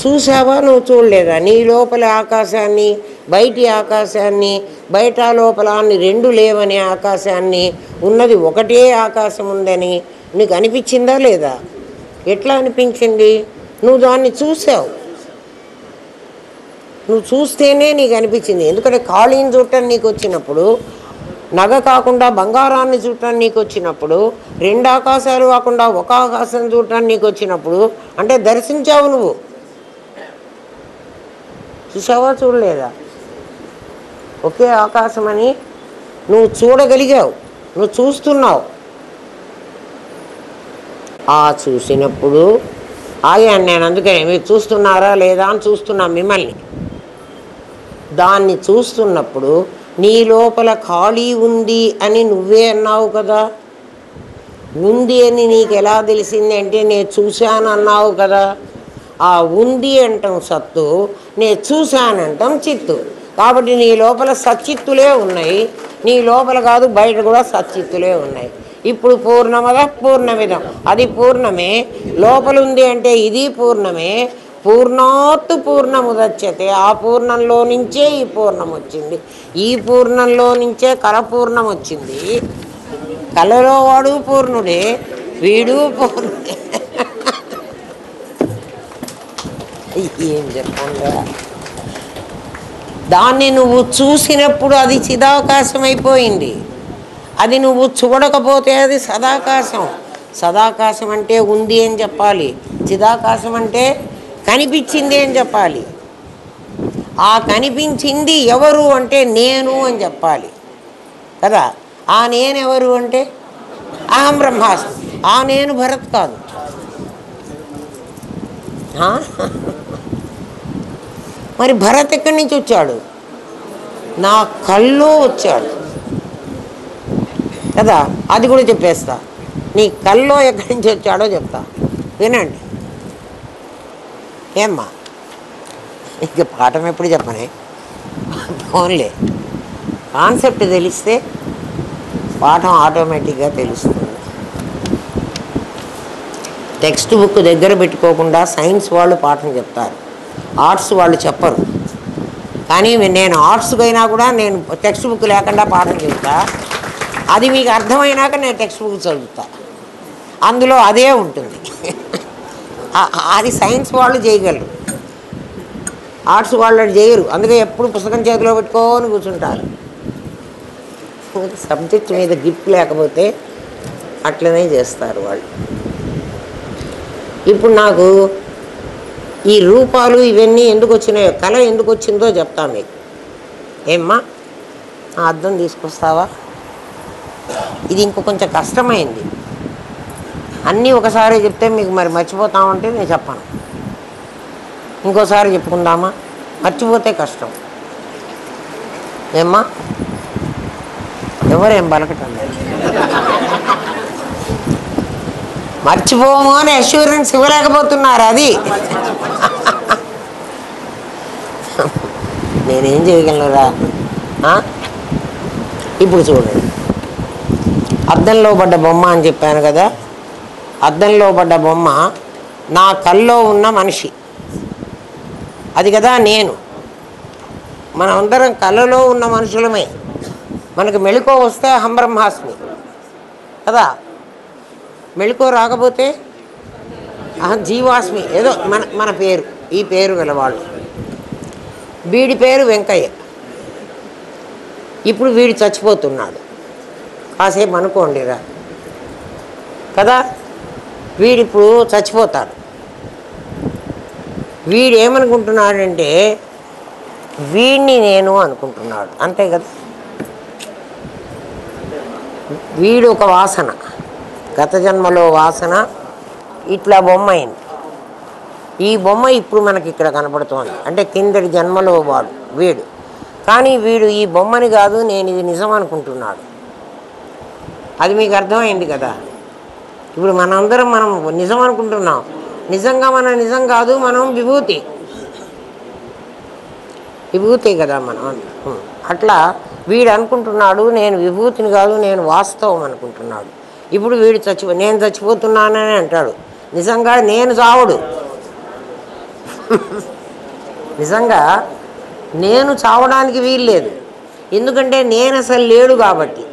చూసావా, నువ్వు చూడలేదా? నీ లోపల ఆకాశాన్ని, బయటి ఆకాశాన్ని, బయట లోపల అని రెండు లేవని ఆకాశాన్ని, ఉన్నది ఒకటే ఆకాశం ఉందని నీకు అనిపించిందా లేదా? ఎట్లా అనిపించింది? నువ్వు దాన్ని చూసావు. నువ్వు చూస్తేనే నీకు అనిపించింది. ఎందుకంటే ఖాళీని చూడటం నీకు వచ్చినప్పుడు, నగ కాకుండా బంగారాన్ని చూడటం నీకు వచ్చినప్పుడు, రెండు ఆకాశాలు కాకుండా ఒక ఆకాశం చూడటం నీకు వచ్చినప్పుడు, అంటే దర్శించావు. నువ్వు చూసావా, చూడలేదా? ఒకే ఆకాశం అని నువ్వు చూడగలిగావు, నువ్వు చూస్తున్నావు. ఆ చూసినప్పుడు ఆగాను నేను. అందుకని మీరు చూస్తున్నారా లేదా అని చూస్తున్నా మిమ్మల్ని. దాన్ని చూస్తున్నప్పుడు నీ లోపల ఖాళీ ఉంది అని నువ్వే అన్నావు కదా. ఉంది అని నీకు ఎలా తెలిసింది అంటే నేను చూశాను అన్నావు కదా. ఆ ఉంది అంటాం సత్తు, నేను చూశానంటాం చిత్తు. కాబట్టి నీ లోపల సచ్చిత్తులే ఉన్నాయి, నీ లోపల కాదు బయట కూడా సచ్చిత్తులే ఉన్నాయి. ఇప్పుడు పూర్ణమద పూర్ణమిదం, అది పూర్ణమే. లోపల ఉంది అంటే ఇది పూర్ణమే. పూర్ణాత్తు పూర్ణముదచ్యతే, ఆ పూర్ణంలో నుంచే ఈ పూర్ణం వచ్చింది, ఈ పూర్ణంలో నుంచే కలపూర్ణం వచ్చింది. కలలో వాడు పూర్ణుడే, వీడు పూర్ణుడే. ఏం చెప్పంగా. దాన్ని నువ్వు చూసినప్పుడు అది చిదాకాశం అయిపోయింది, అది నువ్వు చూడకపోతే అది సదాకాశం. సదాకాశం అంటే ఉంది అని చెప్పాలి, చిదాకాశం అంటే కనిపించింది అని చెప్పాలి. ఆ కనిపించింది ఎవరు అంటే నేను అని చెప్పాలి కదా. ఆ నేను ఎవరు అంటే అహం బ్రహ్మాస్మి. ఆ నేను భరత్ కాదు. మరి భరత్ ఎక్కడి నుంచి వచ్చాడు? నా కల్లో వచ్చాడు కదా. అది కూడా చెప్పేస్తా. నీ కల్లో ఎక్కడి నుంచి వచ్చాడో చెప్తా, వినండి. ఏమ్మా, ఇక పాఠం ఎప్పుడు చెప్పనే, ఫోన్లే. కాన్సెప్ట్ తెలిస్తే పాఠం ఆటోమేటిక్గా తెలుస్తుంది. టెక్స్ట్ బుక్ దగ్గర పెట్టుకోకుండా సైన్స్ వాళ్ళు పాఠం చెప్తారు, ఆర్ట్స్ వాళ్ళు చెప్పరు. కానీ నేను ఆర్ట్స్కి అయినా కూడా నేను టెక్స్ట్ బుక్ లేకుండా పాఠం చెప్తా. అది మీకు అర్థమైనాక నేను టెక్స్ట్ బుక్ చదువుతా, అందులో అదే ఉంటుంది. అది సైన్స్ వాళ్ళు చేయగలరు, ఆర్ట్స్ వాళ్ళు చేయరు. అందుకే ఎప్పుడు పుస్తకం చేతిలో పెట్టుకొని కూర్చుంటారు. సబ్జెక్ట్ మీద గ్రిప్ లేకపోతే అట్లనే చేస్తారు వాళ్ళు. ఇప్పుడు నాకు ఈ రూపాలు ఇవన్నీ ఎందుకు వచ్చినాయో, కళ ఎందుకు వచ్చిందో చెప్తా మీకు. ఏమ్మా, ఆ అర్థం తీసుకొస్తావా? ఇది ఇంకో కొంచెం కష్టమైంది. అన్నీ ఒకసారి చెప్తే మీకు మరి మర్చిపోతామంటే నేను చెప్పను. ఇంకోసారి చెప్పుకుందామా? మర్చిపోతే కష్టం. ఏమ్మా, ఎవరేం బలకటం లేదు. మర్చిపోము అని అష్యూరెన్స్ ఇవ్వలేకపోతున్నారు. అది నేనేం చేయగలనురా? ఇప్పుడు చూడండి, అద్దంలో పడ్డ బొమ్మ అని చెప్పాను కదా. అద్దంలో పడ్డ బొమ్మ నా కల్లో ఉన్న మనిషి, అది కదా నేను. మనమందరం కళలో ఉన్న మనుషులమే. మనకు మెళుకో వస్తే అహం బ్రహ్మాస్మి కదా. మెళుకో రాకపోతే అహం జీవాస్మి. ఏదో మన పేరు, ఈ పేరు గలవాళ్ళు. వీడి పేరు వెంకయ్య. ఇప్పుడు వీడు చచ్చిపోతున్నాడు, కాసేపు అనుకోండిరా కదా. వీడిప్పుడు చచ్చిపోతాడు. వీడు ఏమనుకుంటున్నాడంటే వీడిని నేను అనుకుంటున్నాడు, అంతే కదా. వీడు ఒక వాసన, గత జన్మలో వాసన ఇట్లా బొమ్మ అయింది. ఈ బొమ్మ ఇప్పుడు మనకి ఇక్కడ కనపడుతోంది, అంటే కిందటి జన్మలో వాడు వీడు. కానీ వీడు ఈ బొమ్మని కాదు, నేను ఇది నిజం అనుకుంటున్నాడు. అది మీకు అర్థమైంది కదా. ఇప్పుడు మనందరం మనం నిజం అనుకుంటున్నాం, నిజంగా మనం నిజం కాదు, మనం విభూతి. విభూతి కదా మనం. అట్లా వీడు అనుకుంటున్నాడు నేను విభూతిని కాదు, నేను వాస్తవం అనుకుంటున్నాడు. ఇప్పుడు వీడు నేను చచ్చిపోతున్నానని అంటాడు. నిజంగా నేను చావడు. నిజంగా నేను చావడానికి వీల్లేదు, ఎందుకంటే నేను అసలు లేడు కాబట్టి.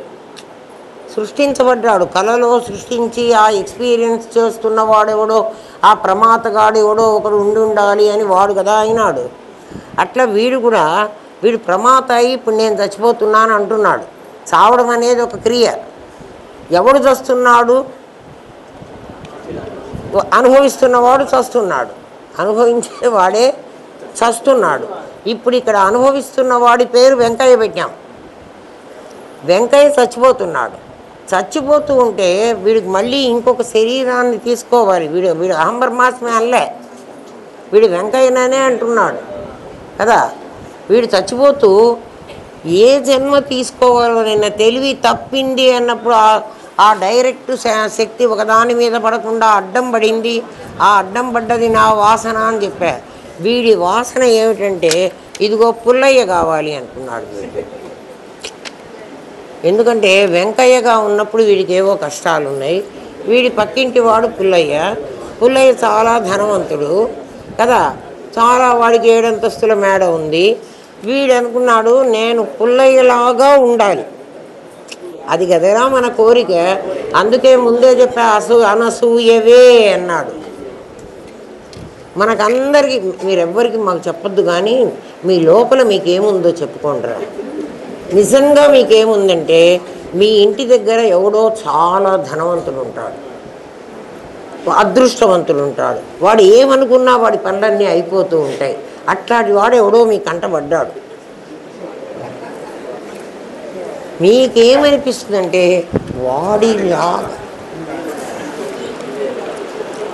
సృష్టించబడ్డాడు, కళలో సృష్టించి ఆ ఎక్స్పీరియన్స్ చేస్తున్నవాడెవడో, ఆ ప్రమాతగాడెవడో ఒకడు ఉండాలి అని వాడు కదా అయినాడు. అట్లా వీడు కూడా, వీడు ప్రమాత అయి ఇప్పుడు నేను చచ్చిపోతున్నాను అంటున్నాడు. చావడం అనేది ఒక క్రియ. ఎవడు చస్తున్నాడు? అనుభవిస్తున్నవాడు చస్తున్నాడు, అనుభవించేవాడే చస్తున్నాడు. ఇప్పుడు ఇక్కడ అనుభవిస్తున్న వాడి పేరు వెంకయ్య పెట్టాం. వెంకయ్య చచ్చిపోతున్నాడు. చచ్చిపోతూ ఉంటే వీడికి మళ్ళీ ఇంకొక శరీరాన్ని తీసుకోవాలి. వీడు అహం బ్రహ్మాస్మి అనలే, వీడు వెంకయ్యననే అంటున్నాడు కదా. వీడు చచ్చిపోతూ ఏ జన్మ తీసుకోవాలో నిన్న తెలివి తప్పింది అన్నప్పుడు ఆ డైరెక్ట్ శక్తి ఒకదాని మీద పడకుండా అడ్డం పడింది. ఆ అడ్డం పడ్డది నా వాసన అని చెప్పారు. వీడి వాసన ఏమిటంటే ఇదిగో పుల్లయ్య కావాలి అనుకున్నాడు వీడు. ఎందుకంటే వెంకయ్యగా ఉన్నప్పుడు వీడికి ఏవో కష్టాలు ఉన్నాయి. వీడి పక్కింటి వాడు పుల్లయ్య. పుల్లయ్య చాలా ధనవంతుడు కదా, చాలా వాడికి 7 అంతస్తుల మేడ ఉంది. వీడు అనుకున్నాడు నేను పుల్లయ్యలాగా ఉండాలి. అది కదరా మన కోరిక. అందుకే ముందే చెప్పా అనసూయవే అన్నాడు. మనకందరికీ మీరెవ్వరికి మాకు చెప్పొద్దు, కానీ మీ లోపల మీకేముందో చెప్పుకోండిరా. నిజంగా మీకేముందంటే మీ ఇంటి దగ్గర ఎవడో చాలా ధనవంతుడు ఉంటాడు, అదృష్టవంతుడు ఉంటాడు. వాడు ఏమనుకున్నా వాడి పనులన్నీ అయిపోతూ ఉంటాయి. అట్లాంటి వాడు ఎవడో మీ కంటపడ్డాడు. మీకేమనిపిస్తుందంటే వాడిలా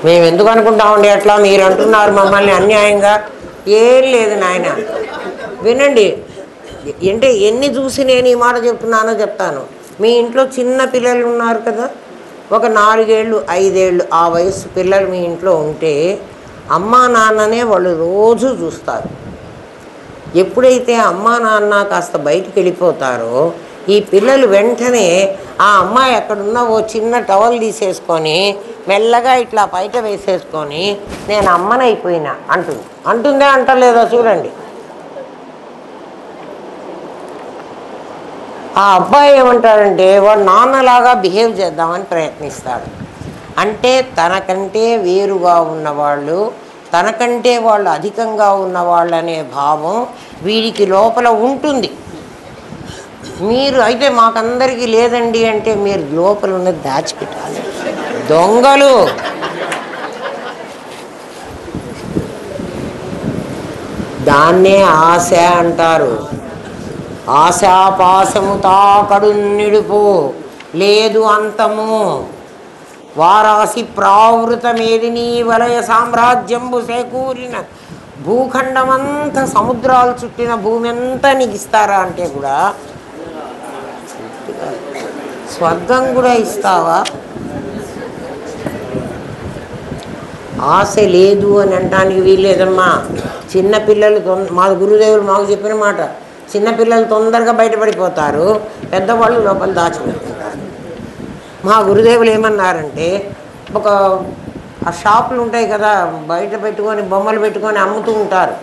మేము ఎందుకు అనుకుంటామండి అట్లా? మీరు అంటున్నారు మమ్మల్ని అన్యాయంగా. ఏం లేదు నాయన, వినండి. అంటే ఎన్ని చూసి నేను ఈ మాట చెప్తున్నానో చెప్తాను. మీ ఇంట్లో చిన్న పిల్లలు ఉన్నారు కదా, ఒక 4 ఏళ్ళు 5 ఏళ్ళు ఆ వయసు పిల్లలు మీ ఇంట్లో ఉంటే అమ్మా నాన్ననే వాళ్ళు రోజు చూస్తారు. ఎప్పుడైతే అమ్మా నాన్న కాస్త బయటికి వెళ్ళిపోతారో ఈ పిల్లలు వెంటనే ఆ అమ్మాయి ఎక్కడున్నా ఓ చిన్న టవల్ తీసేసుకొని మెల్లగా ఇట్లా బయట వేసేసుకొని నేను అమ్మనైపోయినా అంటుందే అంటలేదా చూడండి. ఆ అబ్బాయి ఏమంటాడంటే వాడు నాన్నలాగా బిహేవ్ చేద్దామని ప్రయత్నిస్తాడు. అంటే తనకంటే వేరుగా ఉన్నవాళ్ళు, తనకంటే వాళ్ళు అధికంగా ఉన్నవాళ్ళు అనే భావం వీరికి లోపల ఉంటుంది. మీరు అయితే మాకందరికీ లేదండి అంటే మీరు లోపల ఉన్నది దాచిపెట్టాలి. దొంగలు. దాన్నే ఆశ అంటారు. ఆశాపాశము తాకడు నిడుపు లేదు అంతము. వారాసి ప్రావృతమేదిని వలయ సామ్రాజ్యంబు చేకూరిన భూఖండమంతా సముద్రాలు చుట్టిన భూమి అంతా నీకు ఇస్తారా అంటే కూడా స్వర్గం కూడా ఇస్తావా? ఆశ లేదు అని అనడానికి వీల్లేదమ్మా. చిన్నపిల్లలు మా గురుదేవులు మాకు చెప్పిన మాట, చిన్నపిల్లలు తొందరగా బయటపడిపోతారు, పెద్దవాళ్ళు లోపల దాచిపెట్టుకుంటారు. మా గురుదేవులు ఏమన్నారంటే ఒక ఆ షాపులు ఉంటాయి కదా, బయట పెట్టుకొని బొమ్మలు పెట్టుకొని అమ్ముతూ ఉంటారు.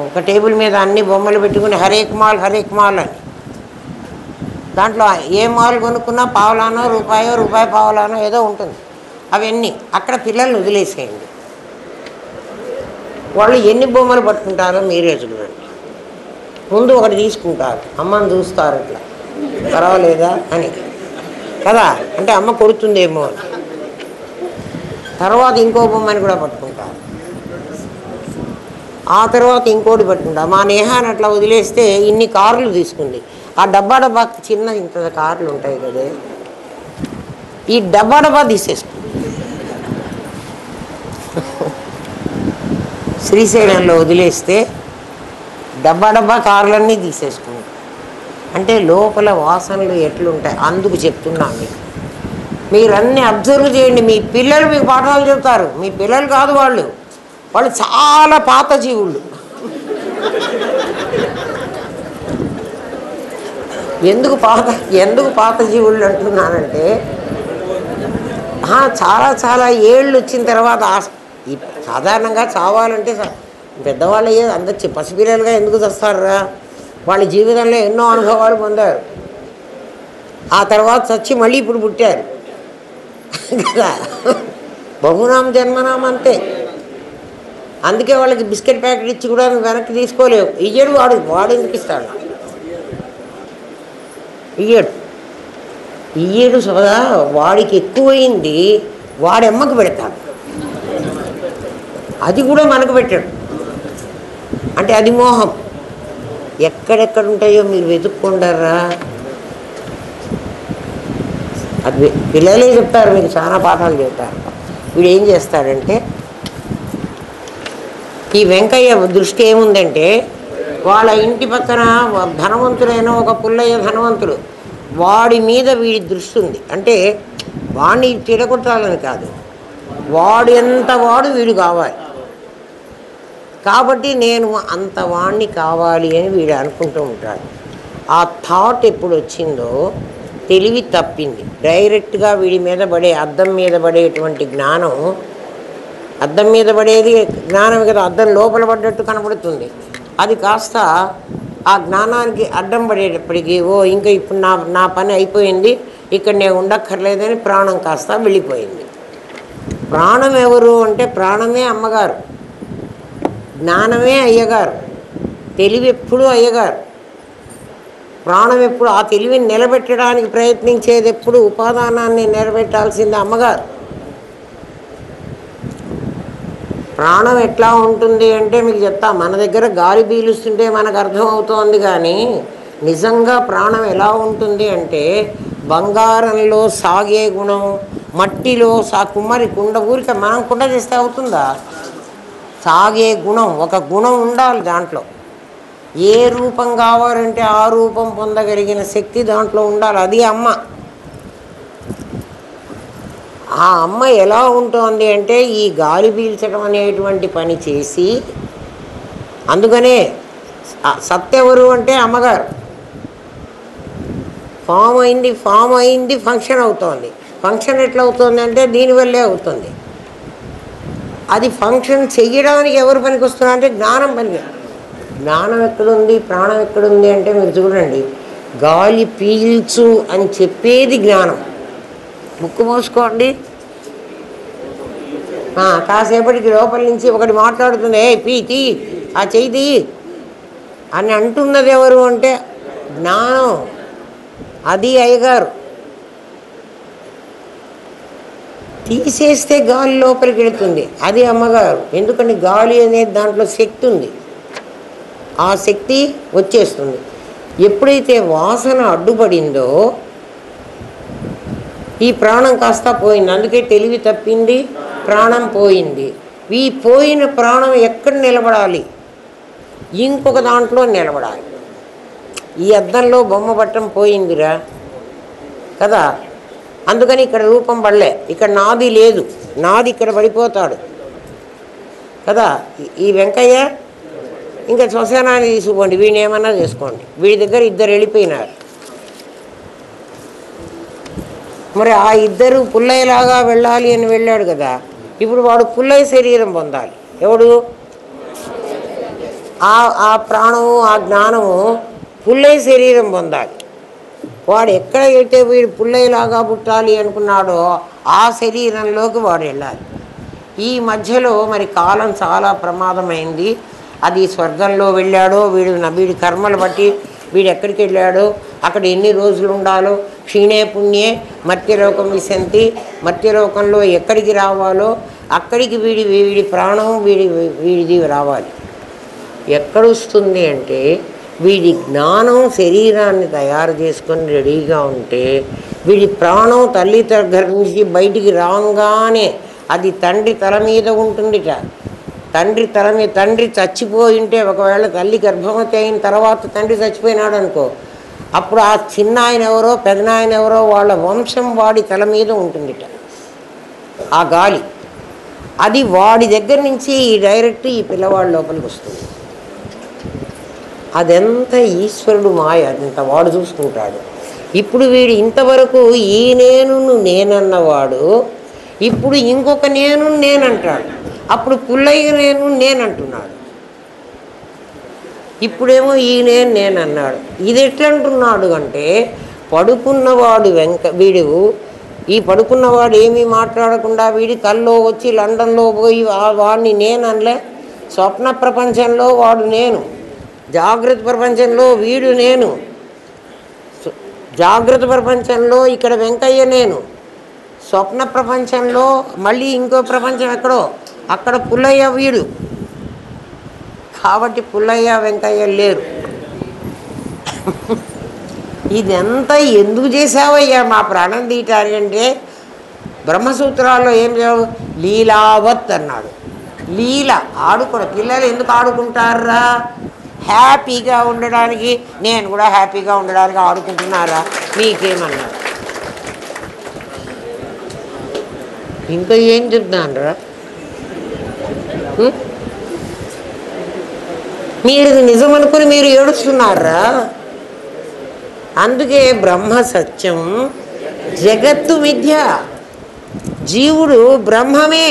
ఒక టేబుల్ మీద అన్ని బొమ్మలు పెట్టుకుని హరేక్ మాల్ అని, దాంట్లో ఏ మాల్ కొనుక్కున్నా పావులానో రూపాయి పావులానో ఏదో ఉంటుంది. అవన్నీ అక్కడ పిల్లల్ని వదిలేసేయండి. వాళ్ళు ఎన్ని బొమ్మలు పట్టుకుంటారో మీరే చూడండి. ముందు ఒకటి తీసుకుంటారు, అమ్మని చూస్తారు ఇట్లా పర్వాలేదా అని కదా, అంటే అమ్మ కొడుతుందేమో అని. తర్వాత ఇంకో బొమ్మని కూడా పట్టుకుంటారు, ఆ తర్వాత ఇంకోటి పట్టుకుంటారు. మా నేహాన్ని అట్లా వదిలేస్తే ఇన్ని కార్లు తీసుకుంది. ఆ డబ్బా చిన్న ఇంత కార్లు ఉంటాయి కదా, ఈ డబ్బా తీసేసుకుంది. శ్రీశైలంలో వదిలేస్తే డబ్బా కార్లన్నీ తీసేసుకుంటాం. అంటే లోపల వాసనలు ఎట్లుంటాయి అందుకు చెప్తున్నాను మీకు. మీరన్నీ అబ్జర్వ్ చేయండి. మీ పిల్లలు మీకు పాఠాలు చెప్తారు. మీ పిల్లలు కాదు, వాళ్ళు చాలా పాత జీవుళ్ళు. ఎందుకు పాత జీవుళ్ళు అంటున్నానంటే చాలా ఏళ్ళు వచ్చిన తర్వాత సాధారణంగా చావాలంటే పెద్దవాళ్ళు అందరు పసిపిల్లలుగా ఎందుకు చస్తారా? వాళ్ళ జీవితంలో ఎన్నో అనుభవాలు పొందారు. ఆ తర్వాత చచ్చి మళ్ళీ ఇప్పుడు పుట్టారు కదా, బహునాం జన్మనాం అంతే. అందుకే వాళ్ళకి బిస్కెట్ ప్యాకెట్ ఇచ్చి కూడా నువ్వు వెనక్కి తీసుకోలేవు. ఇయ్యడు వాడు ఎందుకు ఇస్తాడు? ఇయ్యడు సోదా. వాడికి ఎక్కువైంది వాడెమ్మకి పెడతాడు, అది కూడా మనకు పెట్టాడు. అంటే అది మోహం. ఎక్కడెక్కడ ఉంటాయో మీరు వెతుక్కుంటారా? అది పిల్లలే చెప్తారు, మీకు చాలా పాఠాలు చెప్తారు. వీడు ఏం చేస్తాడంటే, ఈ వెంకయ్య దృష్టి ఏముందంటే వాళ్ళ ఇంటి పక్కన ధనవంతుడైన ఒక పుల్లయ్య ధనవంతుడు, వాడి మీద వీడి దృష్టి ఉంది. అంటే వాడిని తిరగొట్టాలని కాదు, వాడు ఎంత వాడు వీడు కావాలి కాబట్టి నేను అంత వాణ్ణి కావాలి అని వీడు అనుకుంటూ ఉంటాడు. ఆ థాట్ ఎప్పుడు వచ్చిందో తెలివి తప్పింది. డైరెక్ట్గా వీడి మీద పడే, అద్దం మీద పడేటువంటి జ్ఞానం, అద్దం మీద పడేది జ్ఞానం కదా, అద్దం లోపల పడ్డట్టు కనపడుతుంది. అది కాస్త ఆ జ్ఞానానికి అడ్డం పడేటప్పటికి ఇంకా ఇప్పుడు నా పని అయిపోయింది, ఇక్కడ నేను ఉండక్కర్లేదని ప్రాణం కాస్త వెళ్ళిపోయింది. ప్రాణం ఎవరు అంటే ప్రాణమే అమ్మగారు, జ్ఞానమే అయ్యగారు, తెలివి ఎప్పుడు అయ్యగారు. ప్రాణం ఎప్పుడు ఆ తెలివిని నిలబెట్టడానికి ప్రయత్నించేది, ఎప్పుడు ఉపాదానాన్ని నిలబెట్టాల్సింది అమ్మగారు. ప్రాణం ఎట్లా ఉంటుంది అంటే మీకు చెప్తా, మన దగ్గర గాలి పీలుస్తుంటే మనకు అర్థమవుతోంది, కానీ నిజంగా ప్రాణం ఎలా ఉంటుంది అంటే బంగారంలో సాగే గుణం, మట్టిలో కుమ్మరి కుండ, ఊరికే మనం కుండ చేస్తే అవుతుందా? సాగే గుణం, ఒక గుణం ఉండాలి దాంట్లో. ఏ రూపం కావాలంటే ఆ రూపం పొందగలిగిన శక్తి దాంట్లో ఉండాలి. అది అమ్మ. ఆ అమ్మ ఎలా ఉంటుంది అంటే ఈ గాలి పీల్చడం అనేటువంటి పని చేసి, అందుకనే సత్తెవరు అంటే అమ్మగారు. ఫామ్ అయింది ఫంక్షన్ అవుతోంది. ఫంక్షన్ ఎట్లా అవుతుంది అంటే దీనివల్లే అవుతుంది. అది ఫంక్షన్ చెయ్యడానికి ఎవరు పనికి వస్తున్నారు అంటే జ్ఞానం పనికి. జ్ఞానం ఎక్కడుంది, ప్రాణం ఎక్కడుంది అంటే మీరు చూడండి, గాలి పీల్చు అని చెప్పేది జ్ఞానం. ముక్కు మూసుకోండి, కాసేపటికి లోపల నుంచి ఒకటి మాట్లాడుతుంది, పీతి ఆ చెయ్యి అని అంటున్నది ఎవరు అంటే జ్ఞానం. అది అయ్యగారు. తీసేస్తే గాలి లోపలికి వెళుతుంది, అది అమ్మగారు. ఎందుకంటే గాలి అనేది దాంట్లో శక్తి ఉంది, ఆ శక్తి వచ్చేస్తుంది. ఎప్పుడైతే వాసన అడ్డుపడిందో ఈ ప్రాణం కాస్త పోయింది. అందుకే తెలివి తప్పింది, ప్రాణం పోయింది. ఈ పోయిన ప్రాణం ఎక్కడ నిలబడాలి? ఇంకొక దాంట్లో నిలబడాలి. ఈ అద్దంలో బొమ్మ పట్టం పోయిందిరా కదా, అందుకని ఇక్కడ రూపం పడలే, ఇక్కడ నాది లేదు, నాది ఇక్కడ పడిపోతాడు కదా. ఈ వెంకయ్య ఇంకా శ్మశానాన్ని తీసుకోండి, వీడిని ఏమన్నా చేసుకోండి, వీడి దగ్గర ఇద్దరు వెళ్ళిపోయినారు. మరి ఆ ఇద్దరు పుల్లయ్యలాగా వెళ్ళాలి అని వెళ్ళాడు కదా, ఇప్పుడు వాడు పుల్లయ్య శరీరం పొందాలి. ఎవడు? ఆ ప్రాణము, ఆ జ్ఞానము పుల్లయ్య శరీరం పొందాలి. వాడు ఎక్కడైతే వీడు పుల్లయ్యలాగా పుట్టాలి అనుకున్నాడో ఆ శరీరంలోకి వాడు వెళ్ళాలి. ఈ మధ్యలో మరి కాలం చాలా ప్రమాదమైంది. అది స్వర్గంలో వెళ్ళాడో, వీడి కర్మలు బట్టి వీడు ఎక్కడికి వెళ్ళాడో, అక్కడ ఎన్ని రోజులు ఉండాలో, క్షీణే పుణ్యే మర్త్యలోకం విశంతి, మర్త్యలోకంలో ఎక్కడికి రావాలో అక్కడికి వీడి ప్రాణం వీడిది రావాలి. ఎక్కడొస్తుంది అంటే వీడి జ్ఞానం శరీరాన్ని తయారు చేసుకొని రెడీగా ఉంటే వీడి ప్రాణం తల్లి దగ్గర నుంచి బయటికి రాగానే అది తండ్రి తల మీద ఉంటుందిట. తండ్రి చచ్చిపోయింటే, ఒకవేళ తల్లి గర్భవతి అయిన తర్వాత తండ్రి చచ్చిపోయినాడు అనుకో, అప్పుడు ఆ చిన్న ఆయన ఎవరో పెదనాయన ఎవరో వాళ్ళ వంశం వాడి తల మీద ఉంటుందిట ఆ గాలి. అది వాడి దగ్గర నుంచి డైరెక్ట్ ఈ పిల్లవాడి లోపలికి వస్తుంది. అదెంత ఈశ్వరుడు మాయ, అదంత వాడు చూసుకుంటాడు. ఇప్పుడు వీడు ఇంతవరకు ఈ నేనన్నవాడు ఇప్పుడు ఇంకొక నేనంటాడు. అప్పుడు పుల్లయ్య నేనంటున్నాడు. ఇప్పుడేమో ఈ నేనన్నాడు. ఇది ఎట్లంటున్నాడు అంటే పడుకున్నవాడు ఈ పడుకున్నవాడు ఏమీ మాట్లాడకుండా వీడి కల్లో వచ్చి లండన్లో పోయి వాడిని నేననలే. స్వప్న ప్రపంచంలో వాడు నేను, జాగ్రత్త ప్రపంచంలో వీడు నేను, జాగ్రత్త ప్రపంచంలో ఇక్కడ వెంకయ్య నేను, స్వప్న ప్రపంచంలో మళ్ళీ ఇంకో ప్రపంచం ఎక్కడో అక్కడ పుల్లయ్య వీడు. కాబట్టి పుల్లయ్య వెంకయ్య లేరు. ఇదంతా ఎందుకు చేసావయ్యా మా ప్రాణం తీయటానికి అంటే బ్రహ్మసూత్రాల్లో ఏం లేవు, లీలావత్ అన్నాడు. లీల ఆడుకోవడం. పిల్లలు ఎందుకు ఆడుకుంటారా? హ్యాపీగా ఉండడానికి నేను కూడా హ్యాపీగా ఉండడానికి ఆడుకుంటున్నారా? మీకేమన్నారు? ఇంకా ఏం చెప్తానరా? మీరు ఇది నిజం అనుకుని మీరు ఏడుస్తున్నారా? అందుకే బ్రహ్మ సత్యం, జగత్తు మిథ్య. జీవుడు బ్రహ్మమే.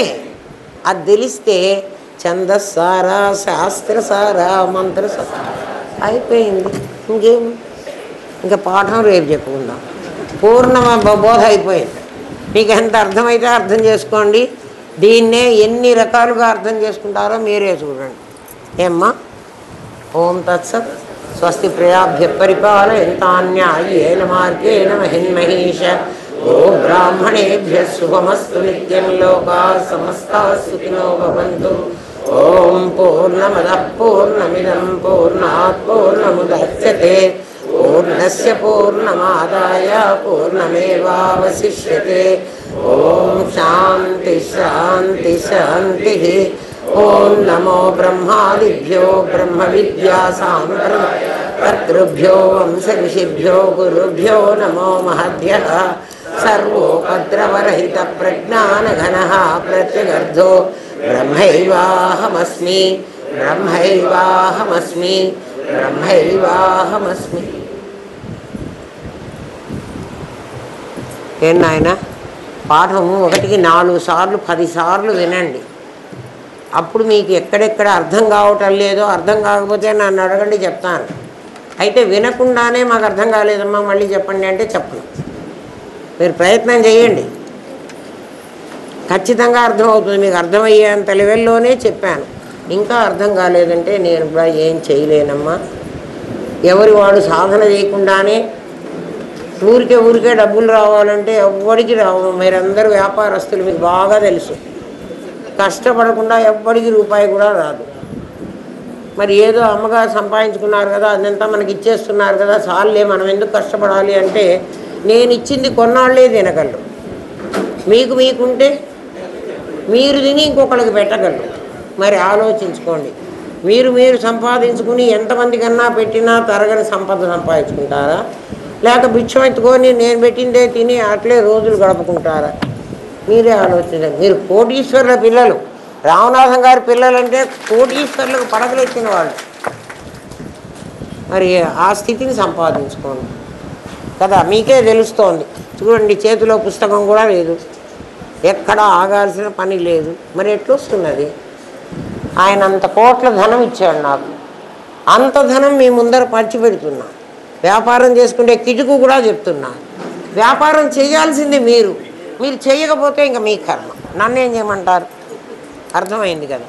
అది తెలిస్తే ఛందస్సారా, శాస్త్రసారా, మంత్రసారా అయిపోయింది. ఇంకేం, ఇంకా పాఠం రేపు చెప్పుకుందాం. పూర్ణమ బోధ అయిపోయింది. మీకు ఎంత అర్థమైతే అర్థం చేసుకోండి. దీన్నే ఎన్ని రకాలుగా అర్థం చేసుకుంటారో మీరే చూడండి. ఏమ్మా? ఓం తత్సత్. స్వస్తి ప్రజాభ్య పరిపాలయంతాన్యాయేన మార్గేణ మహిన్మహీష. ఓం బ్రాహ్మణేభ్య శుభమస్తు నిత్యం. లోకాః సమస్తాః సుఖినో భవంతు. ఓం పూర్ణమదః పూర్ణమిదం పూర్ణాత్ పూర్ణముదచ్యతే. పూర్ణస్య పూర్ణమాదాయ పూర్ణమేవావశిష్యతే. ఓం శాంతి శాంతి శాంతి. ఓం నమో బ్రహ్మాదిభ్యో బ్రహ్మ విద్యా సాంప్రదాయ కర్తృభ్యో వంశ ఋషిభ్యో గురుభ్యో నమో మహద్భ్యః. సర్వోపద్రవరహిత ప్రజ్ఞానఘనః ప్రత్యగర్ధో బ్రహ్మైవాహమస్మి బ్రహ్మైవాహమస్మి బ్రహ్మైవాహమస్మి. ఏం నాయన? పాఠము 1కి 4 సార్లు 10 సార్లు వినండి. అప్పుడు మీకు ఎక్కడెక్కడ అర్థం కావటం లేదో, అర్థం కాకపోతే నన్ను అడగండి, చెప్తాను. అయితే వినకుండానే మాకు అర్థం కాలేదమ్మా మళ్ళీ చెప్పండి అంటే చెప్పను. మీరు ప్రయత్నం చేయండి, ఖచ్చితంగా అర్థమవుతుంది. మీకు అర్థమయ్యేంత లెవెల్లోనే చెప్పాను. ఇంకా అర్థం కాలేదంటే నేను కూడా ఏం చేయలేనమ్మా. ఎవరి వాడు సాధన చేయకుండానే ఊరికే డబ్బులు రావాలంటే ఎవ్వడికి రావు. మీరందరూ వ్యాపారస్తులు, మీకు బాగా తెలుసు. కష్టపడకుండా ఎవ్వడికి రూపాయి కూడా రాదు. మరి ఏదో అమ్మగారు సంపాదించుకున్నారు కదా, అదంతా మనకి ఇచ్చేస్తున్నారు కదా, చాలులే మనం ఎందుకు కష్టపడాలి అంటే నేను ఇచ్చింది కొన్నాళ్ళే తినగలరు. మీకుంటే మీరు తిని ఇంకొకళ్ళకి పెట్టగలరు. మరి ఆలోచించుకోండి. మీరు సంపాదించుకుని ఎంతమంది కన్నా పెట్టినా తరగని సంపద సంపాదించుకుంటారా? లేక భిక్షం ఎత్తుకొని నేను పెట్టిందే తిని అట్లే రోజులు గడుపుకుంటారా? మీరే ఆలోచించండి. మీరు కోటీశ్వరుల పిల్లలు. రామనాథం గారి పిల్లలంటే కోటీశ్వరులకు పడగలెత్తిన వాళ్ళు. మరి ఆ స్థితిని సంపాదించుకోండి కదా, మీకే తెలుస్తోంది. చూడండి, చేతిలో పుస్తకం కూడా లేదు, ఎక్కడ ఆగాల్సిన పని లేదు. మరి ఎట్లొస్తున్నది? ఆయన అంత కోట్ల ధనం ఇచ్చాడు నాకు. అంత ధనం మీ ముందర పంచిపెడుతున్నా. వ్యాపారం చేసుకుంటే కిటుకు కూడా చెప్తున్నా. వ్యాపారం చేయాల్సింది మీరు చేయకపోతే ఇంకా మీ కర్మ. నన్నేం చేయమంటారు? అర్థమైంది కదా.